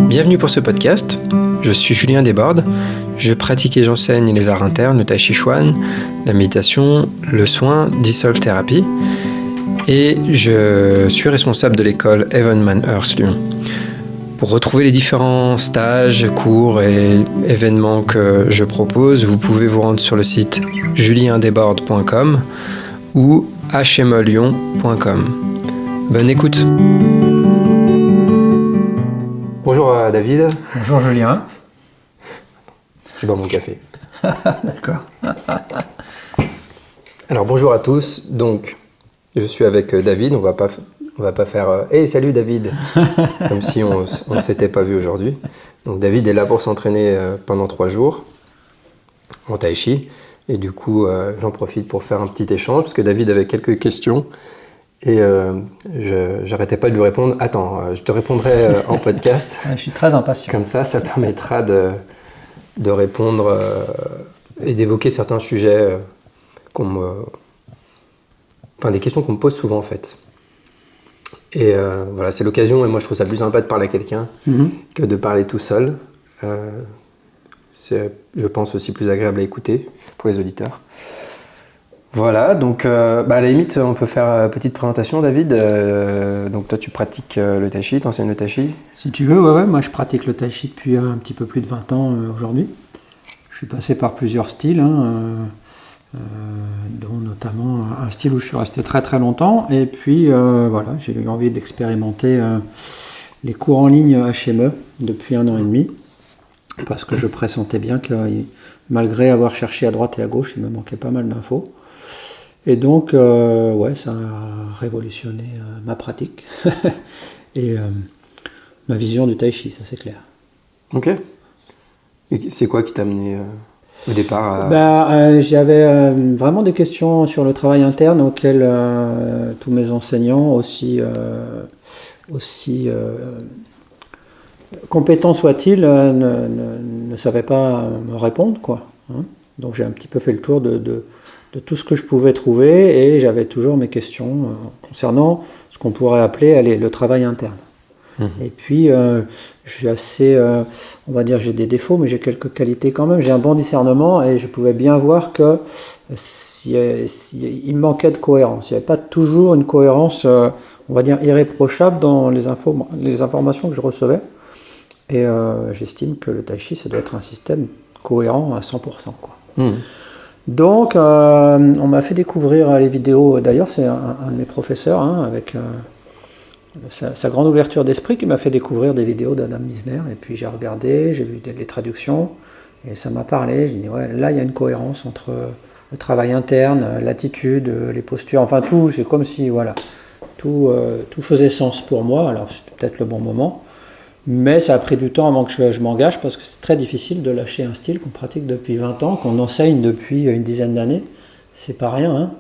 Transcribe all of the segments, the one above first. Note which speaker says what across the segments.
Speaker 1: Bienvenue pour ce podcast. Je suis Julien Desbordes. Je pratique et j'enseigne les arts internes, le tai chi chuan, la méditation, le soin, Dissolve Therapy. Et je suis responsable de l'école Evenman Earth Lyon. Pour retrouver les différents stages, cours et événements que je propose, vous pouvez vous rendre sur le site juliendesbordes.com ou hmelyon.com. Bonne écoute. Bonjour David.
Speaker 2: Bonjour Julien.
Speaker 1: Je bois mon café.
Speaker 2: D'accord.
Speaker 1: Alors bonjour à tous. Donc je suis avec David. On va pas faire hey, salut David comme si on s'était pas vu aujourd'hui. Donc David est là pour s'entraîner pendant 3 jours en tai chi. Et du coup j'en profite pour faire un petit échange parce que David avait quelques questions. Et j'arrêtais pas de lui répondre. Attends, je te répondrai en podcast.
Speaker 2: Je suis très impatient.
Speaker 1: Comme ça permettra de répondre et d'évoquer certains sujets des questions qu'on me pose souvent en fait. Et voilà, c'est l'occasion, et moi je trouve ça plus sympa de parler à quelqu'un que de parler tout seul. C'est, je pense, aussi plus agréable à écouter pour les auditeurs. Voilà, donc à la limite, on peut faire une petite présentation, David. Donc toi, tu pratiques le tai chi, tu enseignes le tai chi.
Speaker 2: Si tu veux, ouais, moi je pratique le tai chi depuis un petit peu plus de 20 ans aujourd'hui. Je suis passé par plusieurs styles, dont notamment un style où je suis resté très très longtemps. Et puis voilà, j'ai eu envie d'expérimenter les cours en ligne HME depuis 1 an et demi. Parce que je pressentais bien que malgré avoir cherché à droite et à gauche, il me manquait pas mal d'infos. Et donc, ouais, ça a révolutionné ma pratique et ma vision du tai chi, ça c'est clair.
Speaker 1: Ok. Et c'est quoi qui t'a amené au départ à...
Speaker 2: J'avais vraiment des questions sur le travail interne auxquelles tous mes enseignants, aussi compétents soient-ils, ne savaient pas me répondre, quoi. Hein. Donc j'ai un petit peu fait le tour de tout ce que je pouvais trouver et j'avais toujours mes questions concernant ce qu'on pourrait appeler le travail interne. Et puis j'ai assez, on va dire j'ai des défauts mais j'ai quelques qualités quand même, j'ai un bon discernement et je pouvais bien voir que il manquait de cohérence, il n'y avait pas toujours une cohérence on va dire irréprochable dans les informations que je recevais et j'estime que le tai chi ça doit être un système cohérent à 100%, quoi. Donc, on m'a fait découvrir les vidéos. D'ailleurs, c'est un de mes professeurs, avec sa grande ouverture d'esprit, qui m'a fait découvrir des vidéos d'Adam Misner. Et puis, j'ai regardé, j'ai vu les traductions, et ça m'a parlé. J'ai dit, ouais, là, il y a une cohérence entre le travail interne, l'attitude, les postures, enfin tout. C'est comme si, voilà, tout faisait sens pour moi. Alors, c'était peut-être le bon moment. Mais ça a pris du temps avant que je m'engage parce que c'est très difficile de lâcher un style qu'on pratique depuis 20 ans, qu'on enseigne depuis une dizaine d'années. C'est pas rien, hein.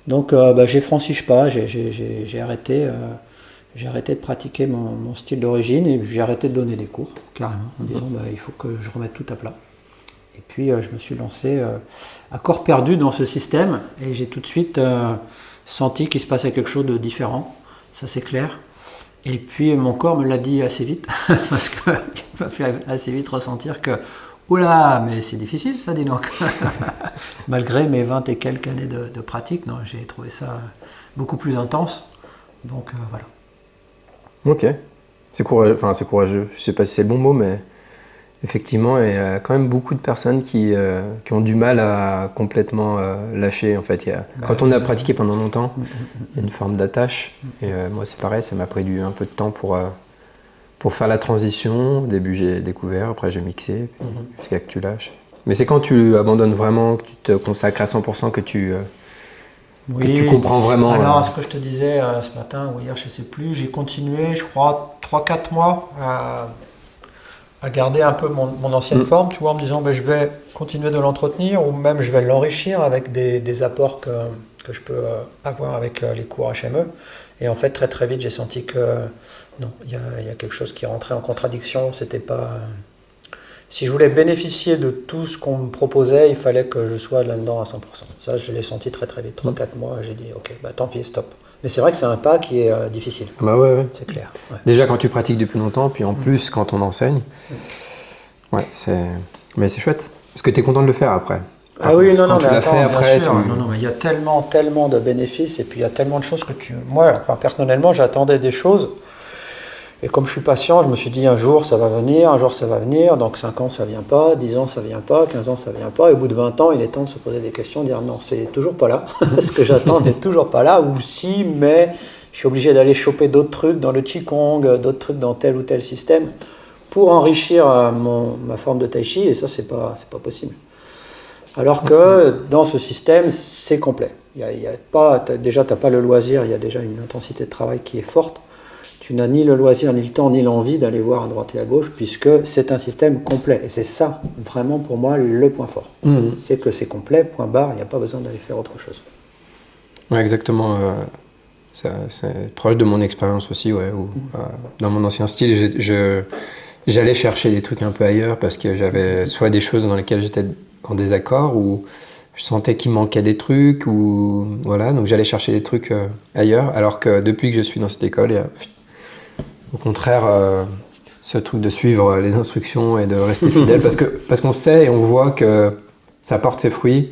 Speaker 2: Donc j'ai franchi ce pas, j'ai arrêté de pratiquer mon style d'origine et j'ai arrêté de donner des cours, carrément, en disant il faut que je remette tout à plat. Et puis je me suis lancé à corps perdu dans ce système et j'ai tout de suite senti qu'il se passait quelque chose de différent, ça c'est clair. Et puis mon corps me l'a dit assez vite, parce qu'il m'a fait assez vite ressentir que oula, mais c'est difficile ça, dis donc. Malgré mes 20 et quelques années de pratique, non, j'ai trouvé ça beaucoup plus intense. Donc voilà.
Speaker 1: Ok, c'est courageux. Je sais pas si c'est le bon mot, mais effectivement, il y a quand même beaucoup de personnes qui ont du mal à complètement lâcher. En fait, quand on a pratiqué pendant longtemps, il y a une forme d'attache. Et moi, c'est pareil, ça m'a pris un peu de temps pour faire la transition. Au début, j'ai découvert, après j'ai mixé, jusqu'à que tu lâches. Mais c'est quand tu abandonnes vraiment, que tu te consacres à 100%, que tu comprends vraiment.
Speaker 2: Alors, ce que je te disais ce matin ou hier, je ne sais plus, j'ai continué, je crois, 3-4 mois à garder un peu mon ancienne forme, tu vois, en me disant je vais continuer de l'entretenir ou même je vais l'enrichir avec des apports que je peux avoir avec les cours HME. Et en fait, très très vite, j'ai senti que non, il y a quelque chose qui rentrait en contradiction. C'était pas. Si je voulais bénéficier de tout ce qu'on me proposait, il fallait que je sois là-dedans à 100%. Ça, je l'ai senti très très vite. 3-4 mois, j'ai dit ok, tant pis, stop. Mais c'est vrai que c'est un pas qui est difficile.
Speaker 1: Bah ouais.
Speaker 2: C'est clair. Ouais.
Speaker 1: Déjà quand tu pratiques depuis longtemps, puis en plus quand on enseigne, mais c'est chouette. Parce que tu es content de le faire après.
Speaker 2: Ah oui, non,
Speaker 1: quand tu l'as fait après,
Speaker 2: Non, mais il y a tellement de bénéfices et puis il y a tellement de choses que moi, personnellement, j'attendais des choses. Et comme je suis patient, je me suis dit un jour ça va venir, donc 5 ans ça vient pas, 10 ans ça vient pas, 15 ans ça vient pas, et au bout de 20 ans il est temps de se poser des questions, de dire non c'est toujours pas là, ce que j'attends n'est toujours pas là, ou si, mais je suis obligé d'aller choper d'autres trucs dans le Qigong, d'autres trucs dans tel ou tel système, pour enrichir ma forme de Tai Chi, et ça c'est pas possible. Alors que dans ce système c'est complet, déjà t'as pas le loisir, il y a déjà une intensité de travail qui est forte. Tu n'as ni le loisir, ni le temps, ni l'envie d'aller voir à droite et à gauche, puisque c'est un système complet. Et c'est ça, vraiment, pour moi, le point fort. C'est que c'est complet, point barre, il n'y a pas besoin d'aller faire autre chose.
Speaker 1: Ouais, exactement. C'est proche de mon expérience aussi, ouais, où, dans mon ancien style, j'allais chercher des trucs un peu ailleurs, parce que j'avais soit des choses dans lesquelles j'étais en désaccord, ou je sentais qu'il manquait des trucs, ou voilà, donc j'allais chercher des trucs ailleurs, alors que depuis que je suis dans cette école, il y a... Au contraire, ce truc de suivre les instructions et de rester fidèle, parce qu'on sait et on voit que ça porte ses fruits,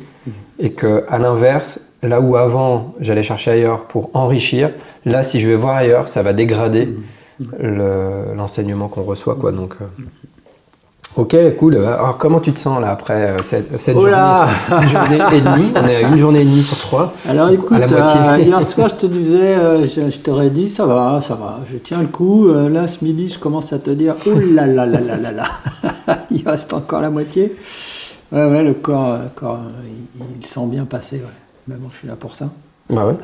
Speaker 1: et qu'à l'inverse, là où avant j'allais chercher ailleurs pour enrichir, là si je vais voir ailleurs, ça va dégrader l'enseignement qu'on reçoit, quoi. Donc, ok, cool. Alors comment tu te sens là après cette journée et demie? On est à 1 journée et demie sur 3.
Speaker 3: Alors écoute,
Speaker 1: à la moitié.
Speaker 3: Hier soir je te disais, je t'aurais dit ça va, je tiens le coup. Là ce midi je commence à te dire, oh là là là là là là, il reste encore la moitié. Ouais, le corps il sent bien passer, ouais. Mais bon, je suis là pour ça.
Speaker 1: Bah ouais.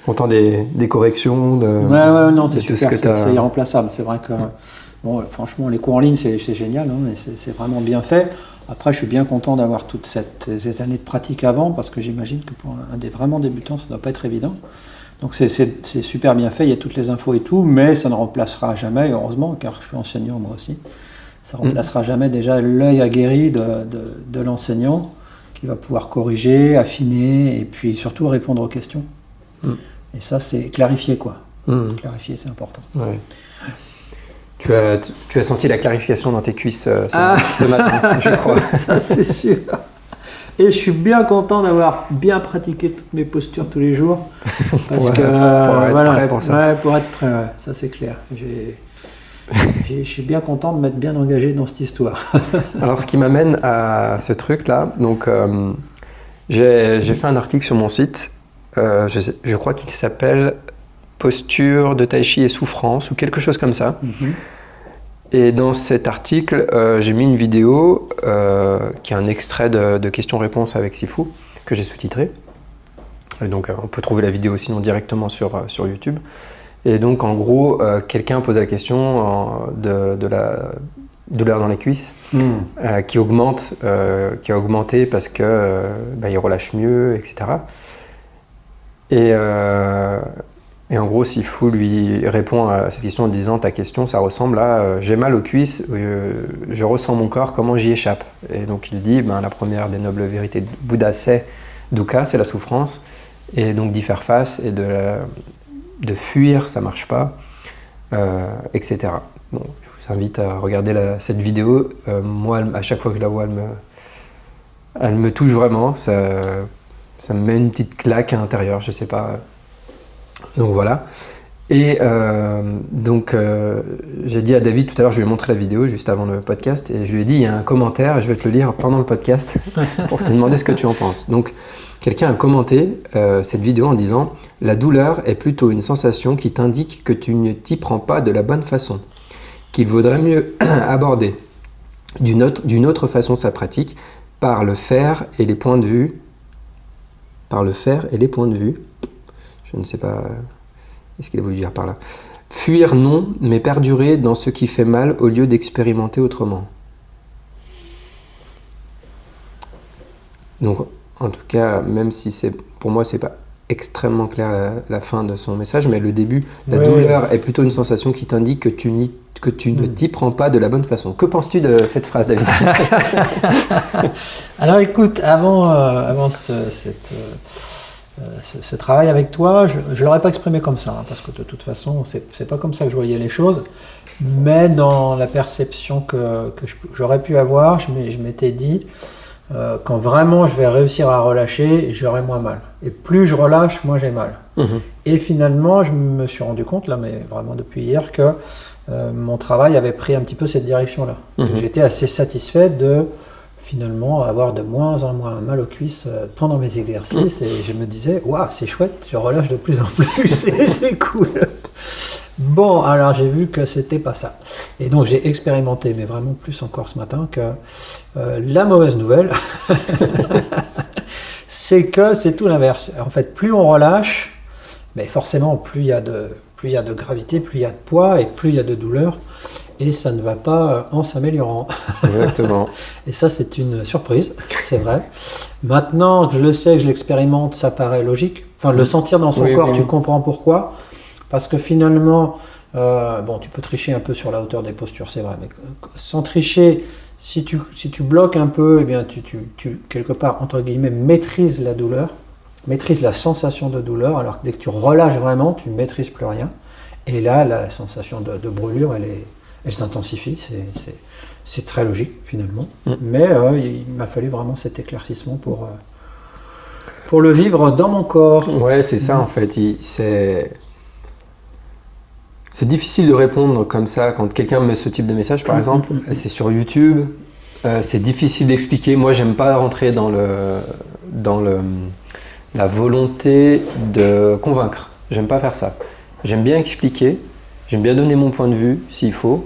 Speaker 1: Content des corrections,
Speaker 3: non, c'est
Speaker 1: tout
Speaker 3: super,
Speaker 1: ce que
Speaker 3: c'est irremplaçable. C'est vrai que bon, franchement, les cours en ligne, c'est génial, hein, c'est vraiment bien fait. Après, je suis bien content d'avoir toutes ces années de pratique avant, parce que j'imagine que pour un des vraiment débutants, ça ne doit pas être évident. Donc c'est super bien fait, il y a toutes les infos et tout, mais ça ne remplacera jamais, heureusement, car je suis enseignant moi aussi, ça ne remplacera jamais déjà l'œil aguerri de l'enseignant, qui va pouvoir corriger, affiner, et puis surtout répondre aux questions. Et ça, c'est clarifier, quoi. Clarifier, c'est important.
Speaker 1: Ouais. Tu as senti la clarification dans tes cuisses ce matin, je crois.
Speaker 3: Ça, c'est sûr. Et je suis bien content d'avoir bien pratiqué toutes mes postures tous les jours. Parce
Speaker 1: pour être prêt pour ça.
Speaker 3: Ouais, pour être prêt, ouais. Ça c'est clair. Je suis bien content de m'être bien engagé dans cette histoire.
Speaker 1: Alors, ce qui m'amène à ce truc-là, donc j'ai fait un article sur mon site, je crois qu'il s'appelle Posture de Tai Chi et souffrance, ou quelque chose comme ça. Et dans cet article, j'ai mis une vidéo qui est un extrait de questions-réponses avec Sifu, que j'ai sous-titré. Et donc, on peut trouver la vidéo sinon directement sur YouTube. Et donc, en gros, quelqu'un pose la question de la douleur dans les cuisses qui a augmenté parce que il relâche mieux, etc. Et en gros, Sifu lui répond à cette question en disant « Ta question, ça ressemble à j'ai mal aux cuisses, je ressens mon corps, comment j'y échappe ?» Et donc il dit la première des nobles vérités de Bouddha, c'est dukkha, c'est la souffrance, et donc d'y faire face et de fuir, ça marche pas, etc. Bon, je vous invite à regarder cette vidéo. Moi, à chaque fois que je la vois, elle me touche vraiment. Ça me met une petite claque à l'intérieur, je sais pas. Donc voilà. Et j'ai dit à David tout à l'heure, je lui ai montré la vidéo juste avant le podcast, et je lui ai dit il y a un commentaire, je vais te le lire pendant le podcast pour te demander ce que tu en penses. Donc quelqu'un a commenté cette vidéo en disant « La douleur est plutôt une sensation qui t'indique que tu ne t'y prends pas de la bonne façon, qu'il vaudrait mieux aborder d'une autre façon sa pratique par le faire et les points de vue. Je ne sais pas ce qu'il a voulu dire par là. Fuir non, mais perdurer dans ce qui fait mal au lieu d'expérimenter autrement. » Donc, en tout cas, même si pour moi, c'est pas extrêmement clair la fin de son message, mais le début, la douleur est plutôt une sensation qui t'indique que tu ne t'y prends pas de la bonne façon. Que penses-tu de cette phrase, David?
Speaker 3: Alors écoute, avant ce travail avec toi, je ne l'aurais pas exprimé comme ça, hein, parce que de toute façon, c'est pas comme ça que je voyais les choses. Mais dans la perception que j'aurais pu avoir, je m'étais dit, quand vraiment je vais réussir à relâcher, j'aurai moins mal. Et plus je relâche, moins j'ai mal. Et finalement, je me suis rendu compte, là, mais vraiment depuis hier, que mon travail avait pris un petit peu cette direction-là. J'étais assez satisfait de finalement avoir de moins en moins mal aux cuisses pendant mes exercices. Et je me disais, waouh, c'est chouette, je relâche de plus en plus, c'est cool. Bon, alors j'ai vu que c'était pas ça. Et donc j'ai expérimenté, mais vraiment plus encore ce matin, que la mauvaise nouvelle, c'est que c'est tout l'inverse. En fait, plus on relâche, mais forcément, plus il y a de gravité, plus il y a de poids et plus il y a de douleur. Et ça ne va pas en s'améliorant.
Speaker 1: Exactement.
Speaker 3: Et ça, c'est une surprise, c'est vrai. Maintenant que je le sais, que je l'expérimente, ça paraît logique. Enfin, le sentir dans son corps, tu comprends pourquoi. Parce que finalement, bon, tu peux tricher un peu sur la hauteur des postures, c'est vrai, mais sans tricher, si tu bloques un peu, eh bien, tu quelque part, entre guillemets, maîtrises la douleur, maîtrises la sensation de douleur, alors que dès que tu relâches vraiment, tu ne maîtrises plus rien. Et là, la sensation de brûlure, elle s'intensifie, c'est très logique finalement. Mais il m'a fallu vraiment cet éclaircissement pour le vivre dans mon corps.
Speaker 1: Ouais, c'est ça en fait. C'est difficile de répondre comme ça quand quelqu'un me met ce type de message, par exemple. C'est sur YouTube. C'est difficile d'expliquer. Moi, j'aime pas rentrer dans la volonté de convaincre. J'aime pas faire ça. J'aime bien expliquer. J'aime bien donner mon point de vue, s'il faut.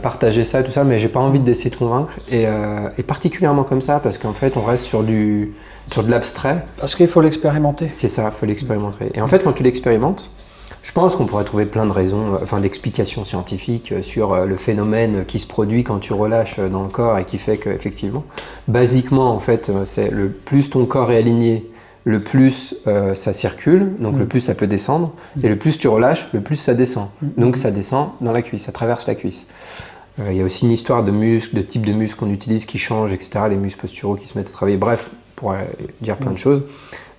Speaker 1: Partager ça et tout ça, mais j'ai pas envie d'essayer de convaincre. Et particulièrement comme ça, parce qu'en fait, on reste sur de l'abstrait.
Speaker 3: Parce qu'il faut l'expérimenter.
Speaker 1: C'est ça, il faut l'expérimenter. Et en fait, quand tu l'expérimentes, je pense qu'on pourrait trouver plein de raisons, d'explications scientifiques sur le phénomène qui se produit quand tu relâches dans le corps et qui fait qu'effectivement, basiquement, en fait, c'est le plus ton corps est aligné, le plus ça circule, donc le plus ça peut descendre, et le plus tu relâches, le plus ça descend. Donc ça descend dans la cuisse, ça traverse la cuisse. Il y a aussi une histoire de muscles, de types de muscles qu'on utilise qui changent, etc. Les muscles posturaux qui se mettent à travailler. Bref, on pourrait dire plein de choses.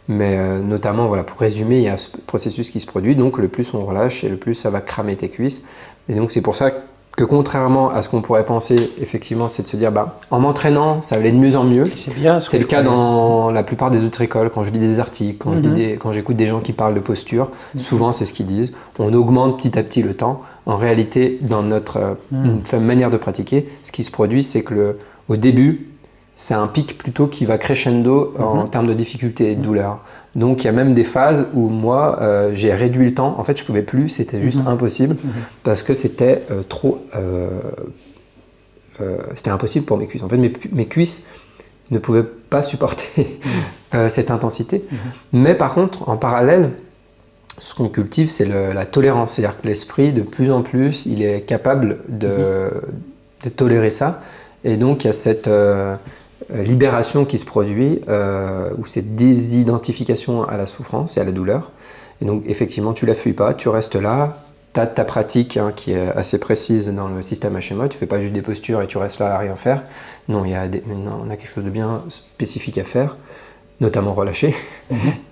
Speaker 1: Mais notamment, voilà, pour résumer, il y a ce processus qui se produit. Donc le plus on relâche et le plus ça va cramer tes cuisses. Et donc c'est pour ça que contrairement à ce qu'on pourrait penser, effectivement, c'est de se dire, en m'entraînant, ça va aller de mieux en mieux. C'est le cas dans la plupart des autres écoles. Quand je lis des articles, quand j'écoute des gens qui parlent de posture, souvent c'est ce qu'ils disent. On augmente petit à petit le temps. En réalité, dans notre manière de pratiquer, ce qui se produit, c'est que au début, c'est un pic plutôt qui va crescendo en termes de difficulté et de douleur. Donc il y a même des phases où moi j'ai réduit le temps. En fait, je pouvais plus, c'était juste impossible parce que c'était c'était impossible pour mes cuisses. En fait, mes cuisses ne pouvaient pas supporter cette intensité. Mais par contre, en parallèle, ce qu'on cultive, c'est la tolérance. C'est-à-dire que l'esprit, de plus en plus, il est capable de tolérer ça. Et donc il y a cette libération qui se produit, ou cette désidentification à la souffrance et à la douleur. Et donc effectivement, tu la fuis pas, tu restes là, tu as ta pratique qui est assez précise dans le système HMO, tu fais pas juste des postures et tu restes là à rien faire. Non, on a quelque chose de bien spécifique à faire, notamment relâcher.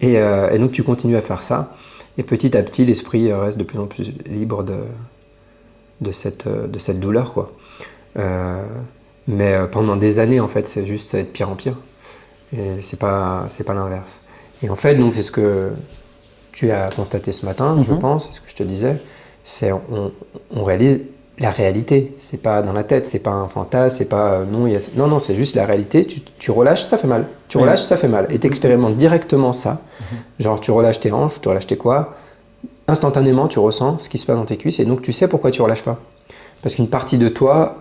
Speaker 1: Et donc tu continues à faire ça. Et petit à petit, l'esprit reste de plus en plus libre de cette douleur, quoi. Mais pendant des années, en fait, c'est juste ça va être pire en pire. Et c'est pas l'inverse. Et en fait, donc c'est ce que tu as constaté ce matin, je pense, c'est ce que je te disais, c'est on réalise la réalité. C'est pas dans la tête, c'est pas un fantasme, c'est pas non, c'est juste la réalité. Tu relâches, ça fait mal. Tu relâches, ça fait mal. Et tu expérimentes directement ça. Genre, tu relâches tes hanches, tu relâches tes quoi. Instantanément, tu ressens ce qui se passe dans tes cuisses et donc tu sais pourquoi tu relâches pas. Parce qu'une partie de toi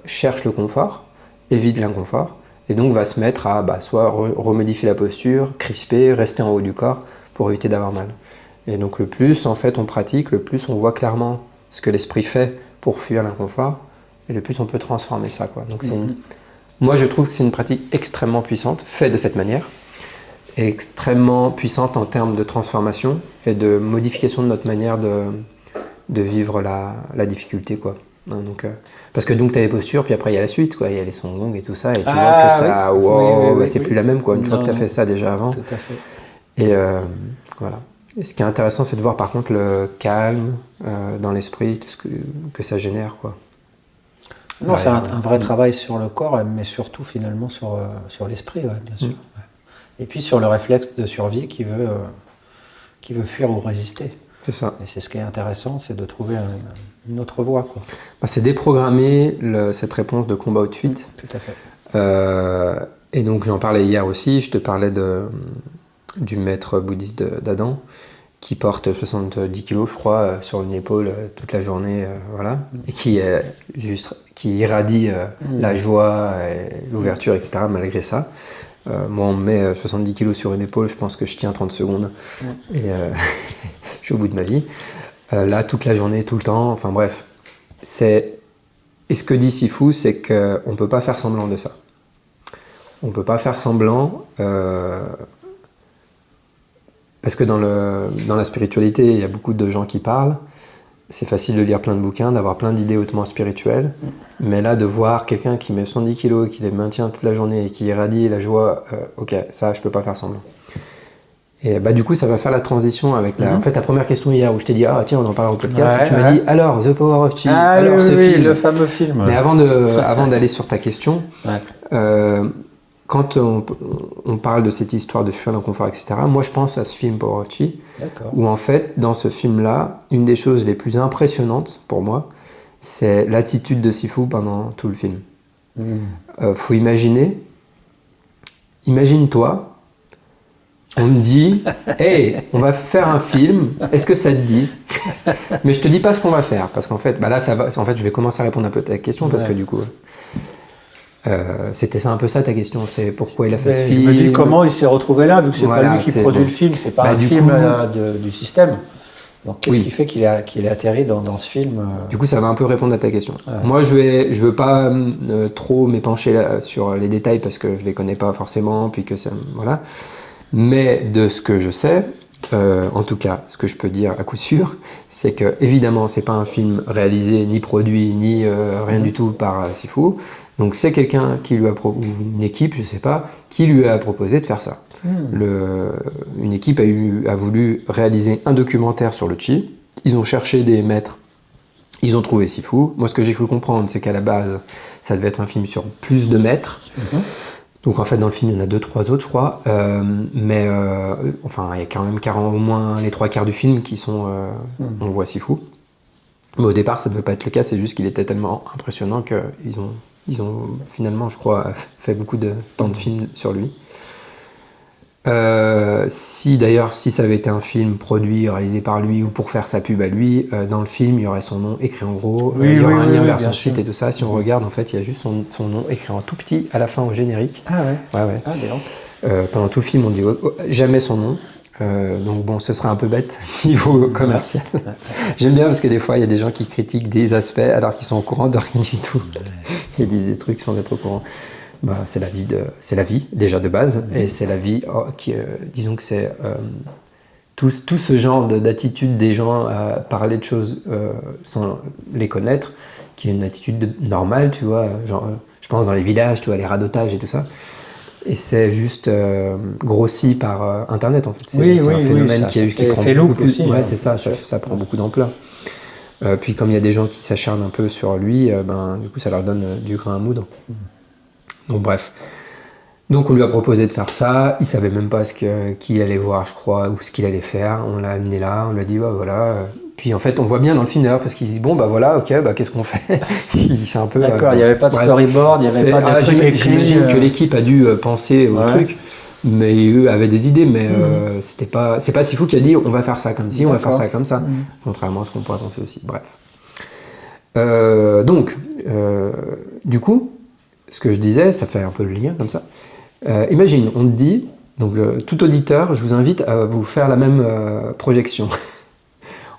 Speaker 1: cherche le confort, évite l'inconfort, et donc va se mettre à soit remodifier la posture, crisper, rester en haut du corps pour éviter d'avoir mal. Et donc le plus en fait on pratique, le plus on voit clairement ce que l'esprit fait pour fuir l'inconfort, et le plus on peut transformer ça, quoi. Donc moi je trouve que c'est une pratique extrêmement puissante, faite de cette manière, et extrêmement puissante en termes de transformation et de modification de notre manière de vivre la difficulté, quoi. Donc, parce que donc tu as les postures, puis après il y a la suite, quoi. Il y a les Song Gong et tout ça, et tu vois que ça, c'est plus la même, quoi, une fois que tu as fait ça déjà avant.
Speaker 3: Tout à fait.
Speaker 1: Et voilà. Et ce qui est intéressant, c'est de voir par contre le calme dans l'esprit, tout ce que ça génère, quoi.
Speaker 3: Non, c'est un vrai travail sur le corps, mais surtout finalement sur l'esprit, ouais, bien sûr. Ouais. Et puis sur le réflexe de survie qui veut fuir ou résister.
Speaker 1: C'est ça.
Speaker 3: Et c'est ce qui est intéressant, c'est de trouver une autre voie, quoi.
Speaker 1: Bah, c'est déprogrammer cette réponse de combat ou de fuite.
Speaker 3: Tout à fait.
Speaker 1: Et donc j'en parlais hier aussi, je te parlais du maître bouddhiste d'Adam, qui porte 70 kilos, je crois, sur une épaule toute la journée, voilà, et qui irradie la joie, et l'ouverture, etc., malgré ça. Moi, on me met 70 kilos sur une épaule, je pense que je tiens 30 secondes, et je suis au bout de ma vie. Là, toute la journée, tout le temps, enfin bref. Et ce que dit Sifu, c'est qu'on ne peut pas faire semblant de ça. On ne peut pas faire semblant... Parce que dans la spiritualité, il y a beaucoup de gens qui parlent. C'est facile de lire plein de bouquins, d'avoir plein d'idées hautement spirituelles. Mais là, de voir quelqu'un qui met 70 kilos, qui les maintient toute la journée et qui irradie la joie, ok, ça, je peux pas faire semblant. Et bah, du coup, ça va faire la transition avec en fait, ta première question hier où je t'ai dit, ah tiens, on en parlera au podcast.
Speaker 3: Ouais,
Speaker 1: et tu m'as dit, alors, The Power of Chi,
Speaker 3: alors
Speaker 1: oui,
Speaker 3: ce film.
Speaker 1: le
Speaker 3: fameux film.
Speaker 1: Mais avant d'aller sur ta question, quand on parle de cette histoire de fuir l'inconfort, etc., moi je pense à ce film Power of Chi, où en fait, dans ce film-là, une des choses les plus impressionnantes pour moi, c'est l'attitude de Sifu pendant tout le film. Faut imagine-toi, on me dit, hey, on va faire un film, est-ce que ça te dit? Mais je te dis pas ce qu'on va faire, parce qu'en fait, bah là, en fait, je vais commencer à répondre un peu à ta question, parce que du coup... c'était ça un peu ça ta question, c'est pourquoi il a fait ce film.
Speaker 3: Je me dis comment il s'est retrouvé là, vu que c'est pas lui qui produit le film, c'est pas un film du système. Donc qu'est-ce qui fait qu'il est atterri dans ce film
Speaker 1: Du coup, ça va un peu répondre à ta question. Moi, je veux pas trop m'épancher sur les détails parce que je les connais pas forcément, puis que ça, voilà. Mais de ce que je sais, en tout cas, ce que je peux dire à coup sûr, c'est que évidemment, c'est pas un film réalisé ni produit ni rien du tout par Sifu. Donc c'est quelqu'un qui lui ou une équipe, je sais pas, qui lui a proposé de faire ça. Une équipe a voulu réaliser un documentaire sur le Chi. Ils ont cherché des maîtres. Ils ont trouvé Sifu. Moi, ce que j'ai cru comprendre, c'est qu'à la base, ça devait être un film sur plus de maîtres. Donc en fait, dans le film, il y en a 2-3 autres, je crois. Mais enfin, il y a quand même au moins les 3/4 du film qui sont... on voit Sifu. Mais au départ, ça ne devait pas être le cas. C'est juste qu'il était tellement impressionnant qu'ils ont finalement, je crois, fait beaucoup de temps de films sur lui. Si ça avait été un film produit, réalisé par lui ou pour faire sa pub à lui, dans le film, il y aurait son nom écrit en gros, il y aurait un lien vers son site et tout ça. Si on regarde, en fait, il y a juste son nom écrit en tout petit à la fin au générique.
Speaker 3: Ah ouais.
Speaker 1: Ouais.
Speaker 3: Ah, d'accord.
Speaker 1: Pendant tout le film, on dit jamais son nom. Donc bon, ce serait un peu bête niveau commercial. J'aime bien parce que des fois, il y a des gens qui critiquent des aspects alors qu'ils sont au courant de rien du tout. Ils disent des trucs sans être au courant. Bah, c'est la vie déjà de base, et c'est la vie disons que c'est tout ce genre d'attitude des gens à parler de choses sans les connaître, qui est une attitude normale, tu vois, genre, je pense dans les villages, tu vois, les radotages et tout ça. Et c'est juste grossi par Internet, en fait. C'est un phénomène qui prend beaucoup plus...
Speaker 3: aussi,
Speaker 1: ouais, c'est ça prend beaucoup d'ampleur. Puis comme il y a des gens qui s'acharnent un peu sur lui, du coup ça leur donne du grain à moudre. Donc bref. Donc on lui a proposé de faire ça, il savait même pas qu'il allait voir, je crois, ou ce qu'il allait faire. On l'a amené là, on lui a dit, bah voilà... Puis en fait, on voit bien dans le film d'ailleurs, parce qu'il se dit, bon, bah voilà, ok, bah qu'est-ce qu'on fait? C'est un peu...
Speaker 3: D'accord, il n'y avait pas de storyboard, il n'y avait pas de truc écrit.
Speaker 1: J'imagine que l'équipe a dû penser au truc, mais eux avaient des idées, mais c'est pas Sifu qui a dit, on va faire ça comme ci, on va faire ça comme ça, contrairement à ce qu'on pourrait penser aussi. Bref. Du coup, ce que je disais, ça fait un peu le lien comme ça. Imagine, on te dit, donc tout auditeur, je vous invite à vous faire la même projection.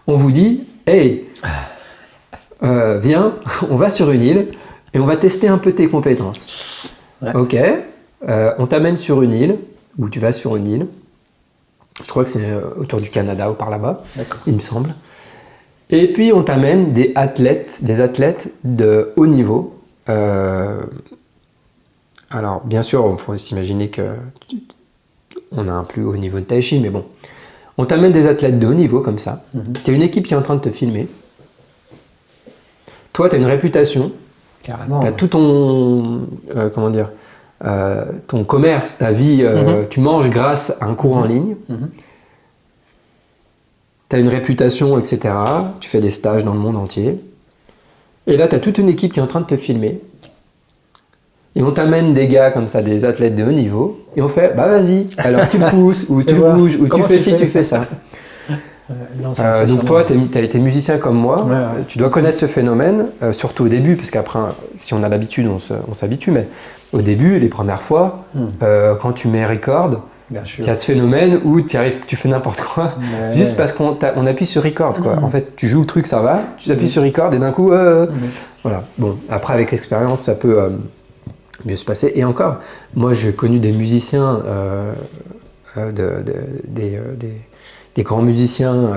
Speaker 1: On vous dit, hey, viens, on va sur une île et on va tester un peu tes compétences. Ouais. Ok, on t'amène sur une île, ou tu vas sur une île. Je crois que c'est autour du Canada ou par là-bas, il me semble. Et puis on t'amène des athlètes de haut niveau. Alors bien sûr, il faut s'imaginer que on a un plus haut niveau de tai chi, mais bon. On t'amène des athlètes de haut niveau comme ça. Tu as une équipe qui est en train de te filmer. Toi, tu as une réputation.
Speaker 3: Carrément.
Speaker 1: Tu as tout ton, ton commerce, ta vie. Tu manges grâce à un cours en ligne. Tu as une réputation, etc. Tu fais des stages dans le monde entier. Et là, tu as toute une équipe qui est en train de te filmer. Et on t'amène des gars comme ça, des athlètes de haut niveau. Et on fait, bah vas-y, alors tu le pousses, ou tu le bouges, ou tu fais ci, tu fais ça. Donc toi, tu as été musicien comme moi. Tu dois connaître ce phénomène, surtout au début, parce qu'après, si on a l'habitude, on s'habitue. Mais au début, les premières fois, quand tu mets record, il y a ce phénomène où tu fais n'importe quoi, juste parce qu'on appuie sur record, quoi. En fait, tu joues le truc, ça va, tu appuies sur record et d'un coup, voilà. Bon, après, avec l'expérience, ça peut mieux se passer. Et encore, moi, j'ai connu des musiciens, des grands musiciens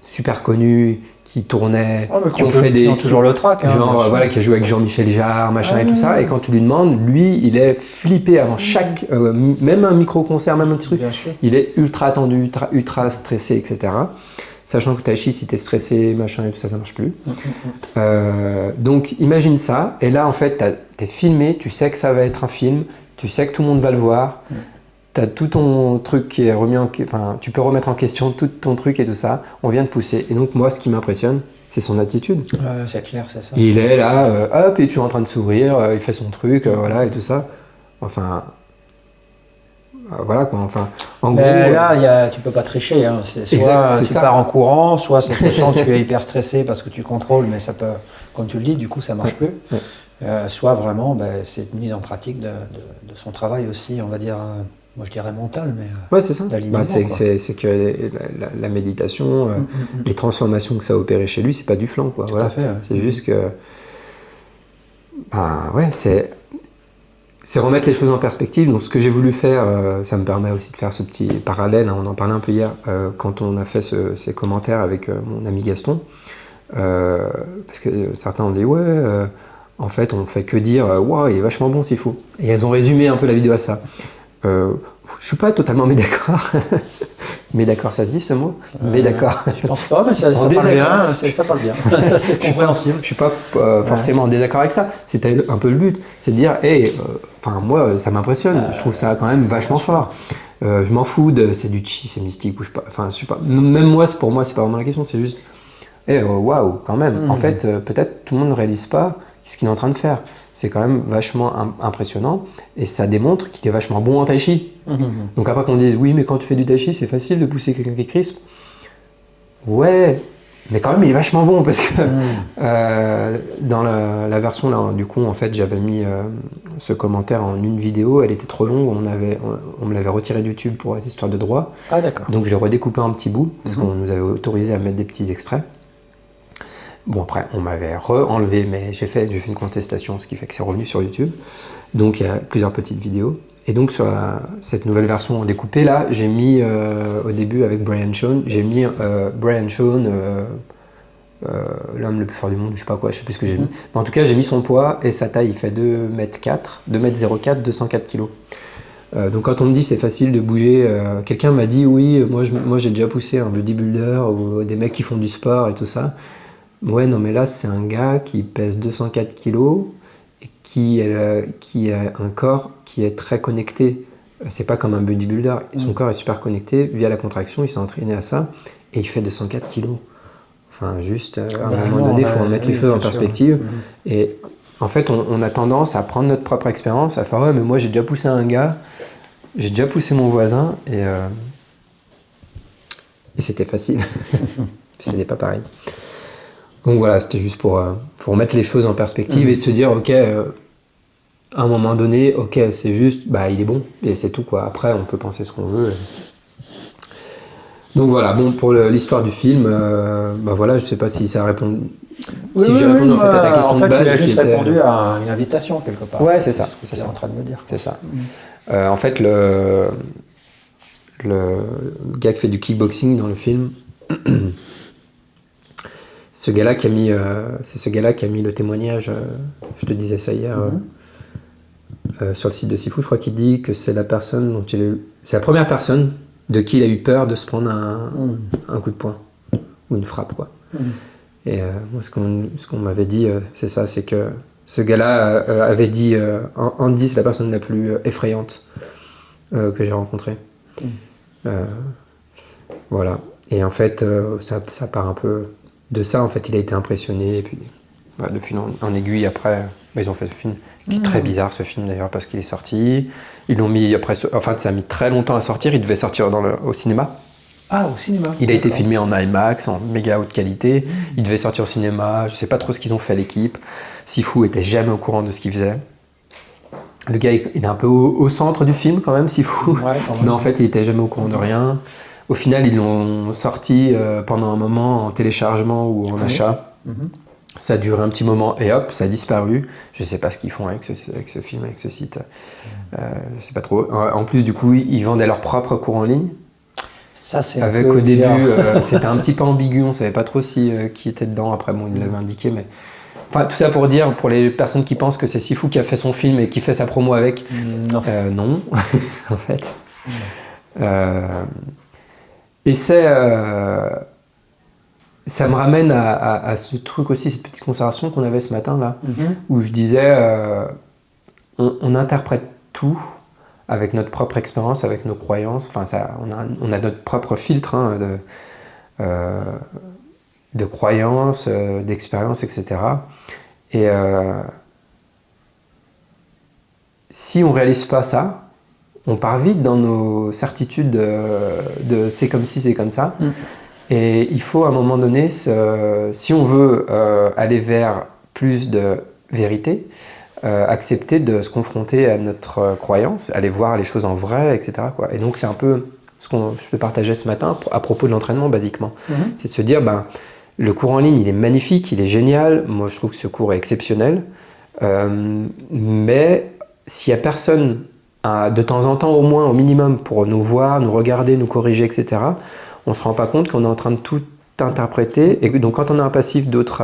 Speaker 1: super connus, qui tournaient, qui ont
Speaker 3: toujours le track,
Speaker 1: genre voilà, qui a joué avec Jean-Michel Jarre, machin et tout ça, et quand tu lui demandes, lui il est flippé avant chaque, même un micro-concert, même un petit truc, il est ultra tendu, ultra stressé, etc. Sachant que tai chi, si t'es stressé, machin et tout ça, ça marche plus. Donc imagine ça, et là en fait t'es filmé, tu sais que ça va être un film, tu sais que tout le monde va le voir, t'as tout ton truc qui est remis enfin, tu peux remettre en question tout ton truc et tout ça. On vient de pousser. Et donc, moi, ce qui m'impressionne, c'est son attitude.
Speaker 3: C'est clair, c'est ça.
Speaker 1: Il est là, hop, et tu es en train de sourire, il fait son truc, voilà, et tout ça. Enfin, voilà quoi. Enfin, en gros.
Speaker 3: Là, tu peux pas tricher. Hein. Soit tu pars en courant, soit ça te sent que tu es hyper stressé parce que tu contrôles, mais ça peut, comme tu le dis, du coup, ça marche plus. Soit vraiment, c'est une mise en pratique de son travail aussi, on va dire. Moi, je dirais mental, mais
Speaker 1: ouais, c'est ça. C'est que la méditation, les transformations que ça a opéré chez lui, c'est pas du flan, quoi. Voilà. C'est juste que, ouais, c'est remettre les choses en perspective. Donc, ce que j'ai voulu faire, ça me permet aussi de faire ce petit parallèle. Hein, on en parlait un peu hier quand on a fait ces commentaires avec mon ami Gaston, parce que certains ont dit en fait, on fait que dire waouh, il est vachement bon, s'il faut. Et elles ont résumé un peu la vidéo à ça. Je suis pas totalement d'accord. Mais d'accord, ça se dit ce mot? Mais d'accord.
Speaker 3: Je pense pas, mais ça parle bien. Ça parle bien. C'est compréhensible.
Speaker 1: Je suis pas forcément en désaccord avec ça. C'était un peu le but, c'est de dire, moi, ça m'impressionne. Je trouve ça quand même vachement fort. Je m'en fous c'est du chi, c'est mystique ou je sais pas. Enfin, je sais pas. Même moi, pour moi, c'est pas vraiment la question. C'est juste, waouh, quand même. En fait, peut-être tout le monde ne réalise pas ce qu'il est en train de faire. C'est quand même vachement impressionnant et ça démontre qu'il est vachement bon en tai chi. Donc après qu'on dise oui, mais quand tu fais du tai chi, c'est facile de pousser quelqu'un qui crispe. Ouais, mais quand même il est vachement bon parce que dans la version là du coup en fait j'avais mis ce commentaire en une vidéo, elle était trop longue, on me l'avait retiré de YouTube pour cette histoire de droit.
Speaker 3: Ah d'accord.
Speaker 1: Donc je l'ai redécoupé en petits bouts parce qu'on nous avait autorisé à mettre des petits extraits. Bon, après, on m'avait enlevé, mais j'ai fait une contestation, ce qui fait que c'est revenu sur YouTube. Donc, il y a plusieurs petites vidéos. Et donc, sur cette nouvelle version découpée, là, j'ai mis, au début, avec Brian Shawn, j'ai mis Brian Shawn, l'homme le plus fort du monde, je sais pas plus ce que j'ai mis. Mais en tout cas, j'ai mis son poids et sa taille, il fait 2m04, 204 kg. Donc quand on me dit c'est facile de bouger, quelqu'un m'a dit oui, moi j'ai déjà poussé un bodybuilder ou des mecs qui font du sport et tout ça. Ouais, non, mais là, c'est un gars qui pèse 204 kilos et qui a un corps qui est très connecté. C'est pas comme un bodybuilder. Son corps est super connecté. Via la contraction, il s'est entraîné à ça et il fait 204 kilos. Enfin, juste, à un moment donné, il faut remettre les choses en perspective. Et en fait, on a tendance à prendre notre propre expérience, à faire ouais, mais moi, j'ai déjà poussé un gars, j'ai déjà poussé mon voisin et c'était facile. Ce n'est pas pareil. Donc voilà, c'était juste pour remettre les choses en perspective et se dire, ok, à un moment donné, ok, c'est juste, il est bon, et c'est tout, quoi. Après, on peut penser ce qu'on veut. Donc voilà, bon, pour l'histoire du film, voilà, je sais pas si ça répond. Si j'ai répondu en fait à ta question de base.
Speaker 3: Tu as juste répondu à une invitation quelque part.
Speaker 1: Ouais, c'est ça.
Speaker 3: C'est ce que tu es en train de me dire.
Speaker 1: C'est ça. En fait, le gars qui fait du kickboxing dans le film. C'est ce gars-là qui a mis le témoignage, je te disais ça hier, sur le site de Sifu, je crois qu'il dit que c'est la personne dont c'est la première personne de qui il a eu peur de se prendre un coup de poing ou une frappe, quoi. Et moi, ce qu'on m'avait dit, c'est ça, c'est que ce gars-là avait dit Andy, c'est la personne la plus effrayante que j'ai rencontrée. Voilà. Et en fait, ça part un peu de ça. En fait, il a été impressionné. Et puis, voilà, de fil en aiguille, après, ils ont fait ce film, qui est très bizarre, ce film d'ailleurs, parce qu'il est sorti. Ils l'ont mis après. Enfin, ça a mis très longtemps à sortir. Il devait sortir au cinéma.
Speaker 3: Ah, au cinéma.
Speaker 1: Il a été filmé en IMAX, en méga haute qualité. Il devait sortir au cinéma. Je sais pas trop ce qu'ils ont fait à l'équipe. Sifu était jamais au courant de ce qu'il faisait. Le gars, il est un peu au centre du film quand même, Sifu.
Speaker 3: Ouais, quand même.
Speaker 1: Mais en fait, il était jamais au courant de rien. Au final, ils l'ont sorti pendant un moment en téléchargement ou en achat. Ça a duré un petit moment et hop, ça a disparu. Je sais pas ce qu'ils font avec ce film, avec ce site. Je sais pas trop. En plus, du coup, ils vendaient leur propre cours en ligne.
Speaker 3: Ça, c'est
Speaker 1: Avec au début, c'était un petit peu ambigu, on savait pas trop qui était dedans. Après, bon, il l'avait indiqué, mais enfin, tout ça pour dire, pour les personnes qui pensent que c'est Sifu qui a fait son film et qui fait sa promo avec, non, en fait. Et ça me ramène à ce truc aussi, cette petite conversation qu'on avait ce matin là, où je disais, on interprète tout avec notre propre expérience, avec nos croyances. Enfin, on a notre propre filtre de croyances, d'expériences, etc. Et si on ne réalise pas ça, on part vite dans nos certitudes de c'est comme si, c'est comme ça. Et il faut à un moment donné, si on veut aller vers plus de vérité, accepter de se confronter à notre croyance, aller voir les choses en vrai, etc., quoi. Et donc c'est un peu ce que je peux partager ce matin à propos de l'entraînement, basiquement. C'est de se dire, le cours en ligne, il est magnifique, il est génial. Moi, je trouve que ce cours est exceptionnel. Mais s'il n'y a personne, de temps en temps au moins, au minimum, pour nous voir, nous regarder, nous corriger, etc., on ne se rend pas compte qu'on est en train de tout interpréter. Et donc, quand on a un passif d'autres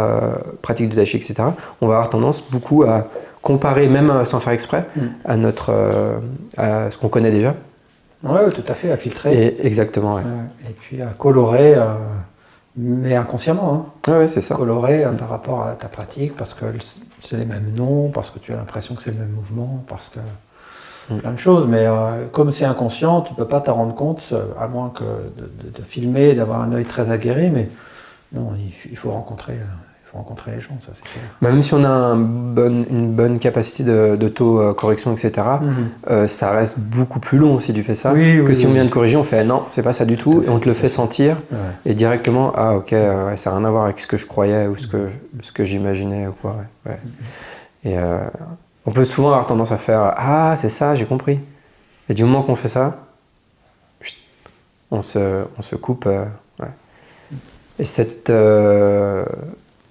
Speaker 1: pratiques de tai chi, etc., on va avoir tendance beaucoup à comparer, même sans faire exprès, à ce qu'on connaît déjà.
Speaker 3: Oui, tout à fait, à filtrer.
Speaker 1: Exactement, ouais.
Speaker 3: Et puis à colorer, mais inconsciemment.
Speaker 1: Ouais, c'est ça.
Speaker 3: Colorer par rapport à ta pratique, parce que c'est les mêmes noms, parce que tu as l'impression que c'est le même mouvement, parce que plein de choses. Mais comme c'est inconscient, tu ne peux pas t'en rendre compte, à moins que de filmer, d'avoir un œil très aguerri. Mais non, il faut rencontrer les gens, ça c'est clair.
Speaker 1: Même si on a une bonne capacité d'auto-correction, etc., ça reste beaucoup plus long si tu fais ça, que si on vient de corriger, on fait non, c'est pas ça du tout, et on te le fait sentir, et directement, ah ok, ça n'a rien à voir avec ce que je croyais ou ce que j'imaginais ou quoi. Et on peut souvent avoir tendance à faire ah, c'est ça, j'ai compris. Et du moment qu'on fait ça, on se coupe. Et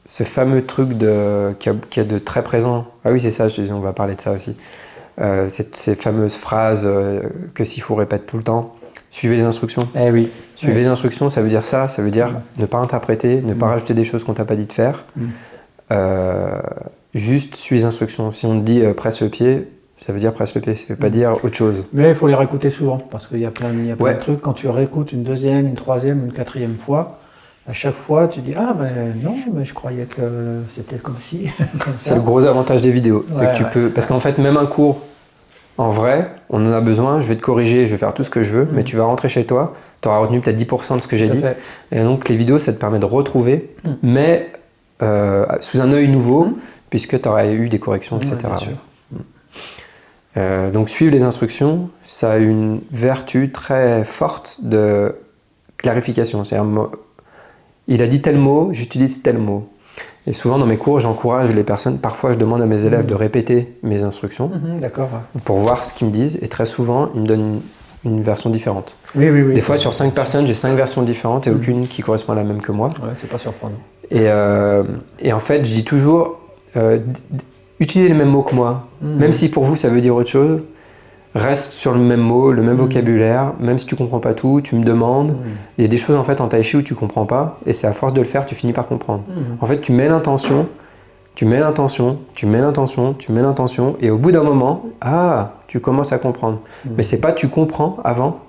Speaker 1: ce fameux truc qui est de très présent. Ah oui, c'est ça, je te disais, on va parler de ça aussi. Ces fameuses phrases que Sifu répète tout le temps. Suivez les instructions. Suivez les instructions, ça veut dire ça. Ça veut dire ne pas interpréter, ne pas rajouter des choses qu'on t'a pas dit de faire. Juste suivez les instructions. Si on te dit presse le pied, ça veut dire presse le pied, ça veut pas dire autre chose.
Speaker 3: Mais il faut les réécouter souvent, parce qu'il y a plein de trucs. Quand tu réécoutes une deuxième, une troisième, une quatrième fois, à chaque fois, tu dis ah mais non, mais je croyais que c'était comme si. Comme
Speaker 1: c'est le gros avantage des vidéos, c'est que tu peux, parce qu'en fait même un cours, en vrai, on en a besoin. Je vais te corriger, je vais faire tout ce que je veux, mais tu vas rentrer chez toi, tu auras retenu peut-être 10% de ce que j'ai dit, et donc les vidéos, ça te permet de retrouver, mais sous un œil nouveau, puisque tu auras eu des corrections, etc. Donc suivre les instructions, ça a une vertu très forte de clarification. C'est-à-dire, il a dit tel mot, j'utilise tel mot. Et souvent dans mes cours, j'encourage les personnes, parfois je demande à mes élèves de répéter mes instructions pour voir ce qu'ils me disent, et très souvent ils me donnent une version différente. Des fois sur 5 personnes, j'ai 5 versions différentes et aucune qui correspond à la même que moi.
Speaker 3: C'est pas surprenant.
Speaker 1: Et en fait, je dis toujours, utilisez les mêmes mots que moi, même si pour vous ça veut dire autre chose. Reste sur le même mot, le même vocabulaire, même si tu comprends pas tout, tu me demandes. Il y a des choses en fait en tai chi où tu comprends pas, et c'est à force de le faire, tu finis par comprendre. En fait, tu mets l'intention, tu mets l'intention, tu mets l'intention, tu mets l'intention, et au bout d'un moment, tu commences à comprendre. Mais c'est pas tu comprends avant.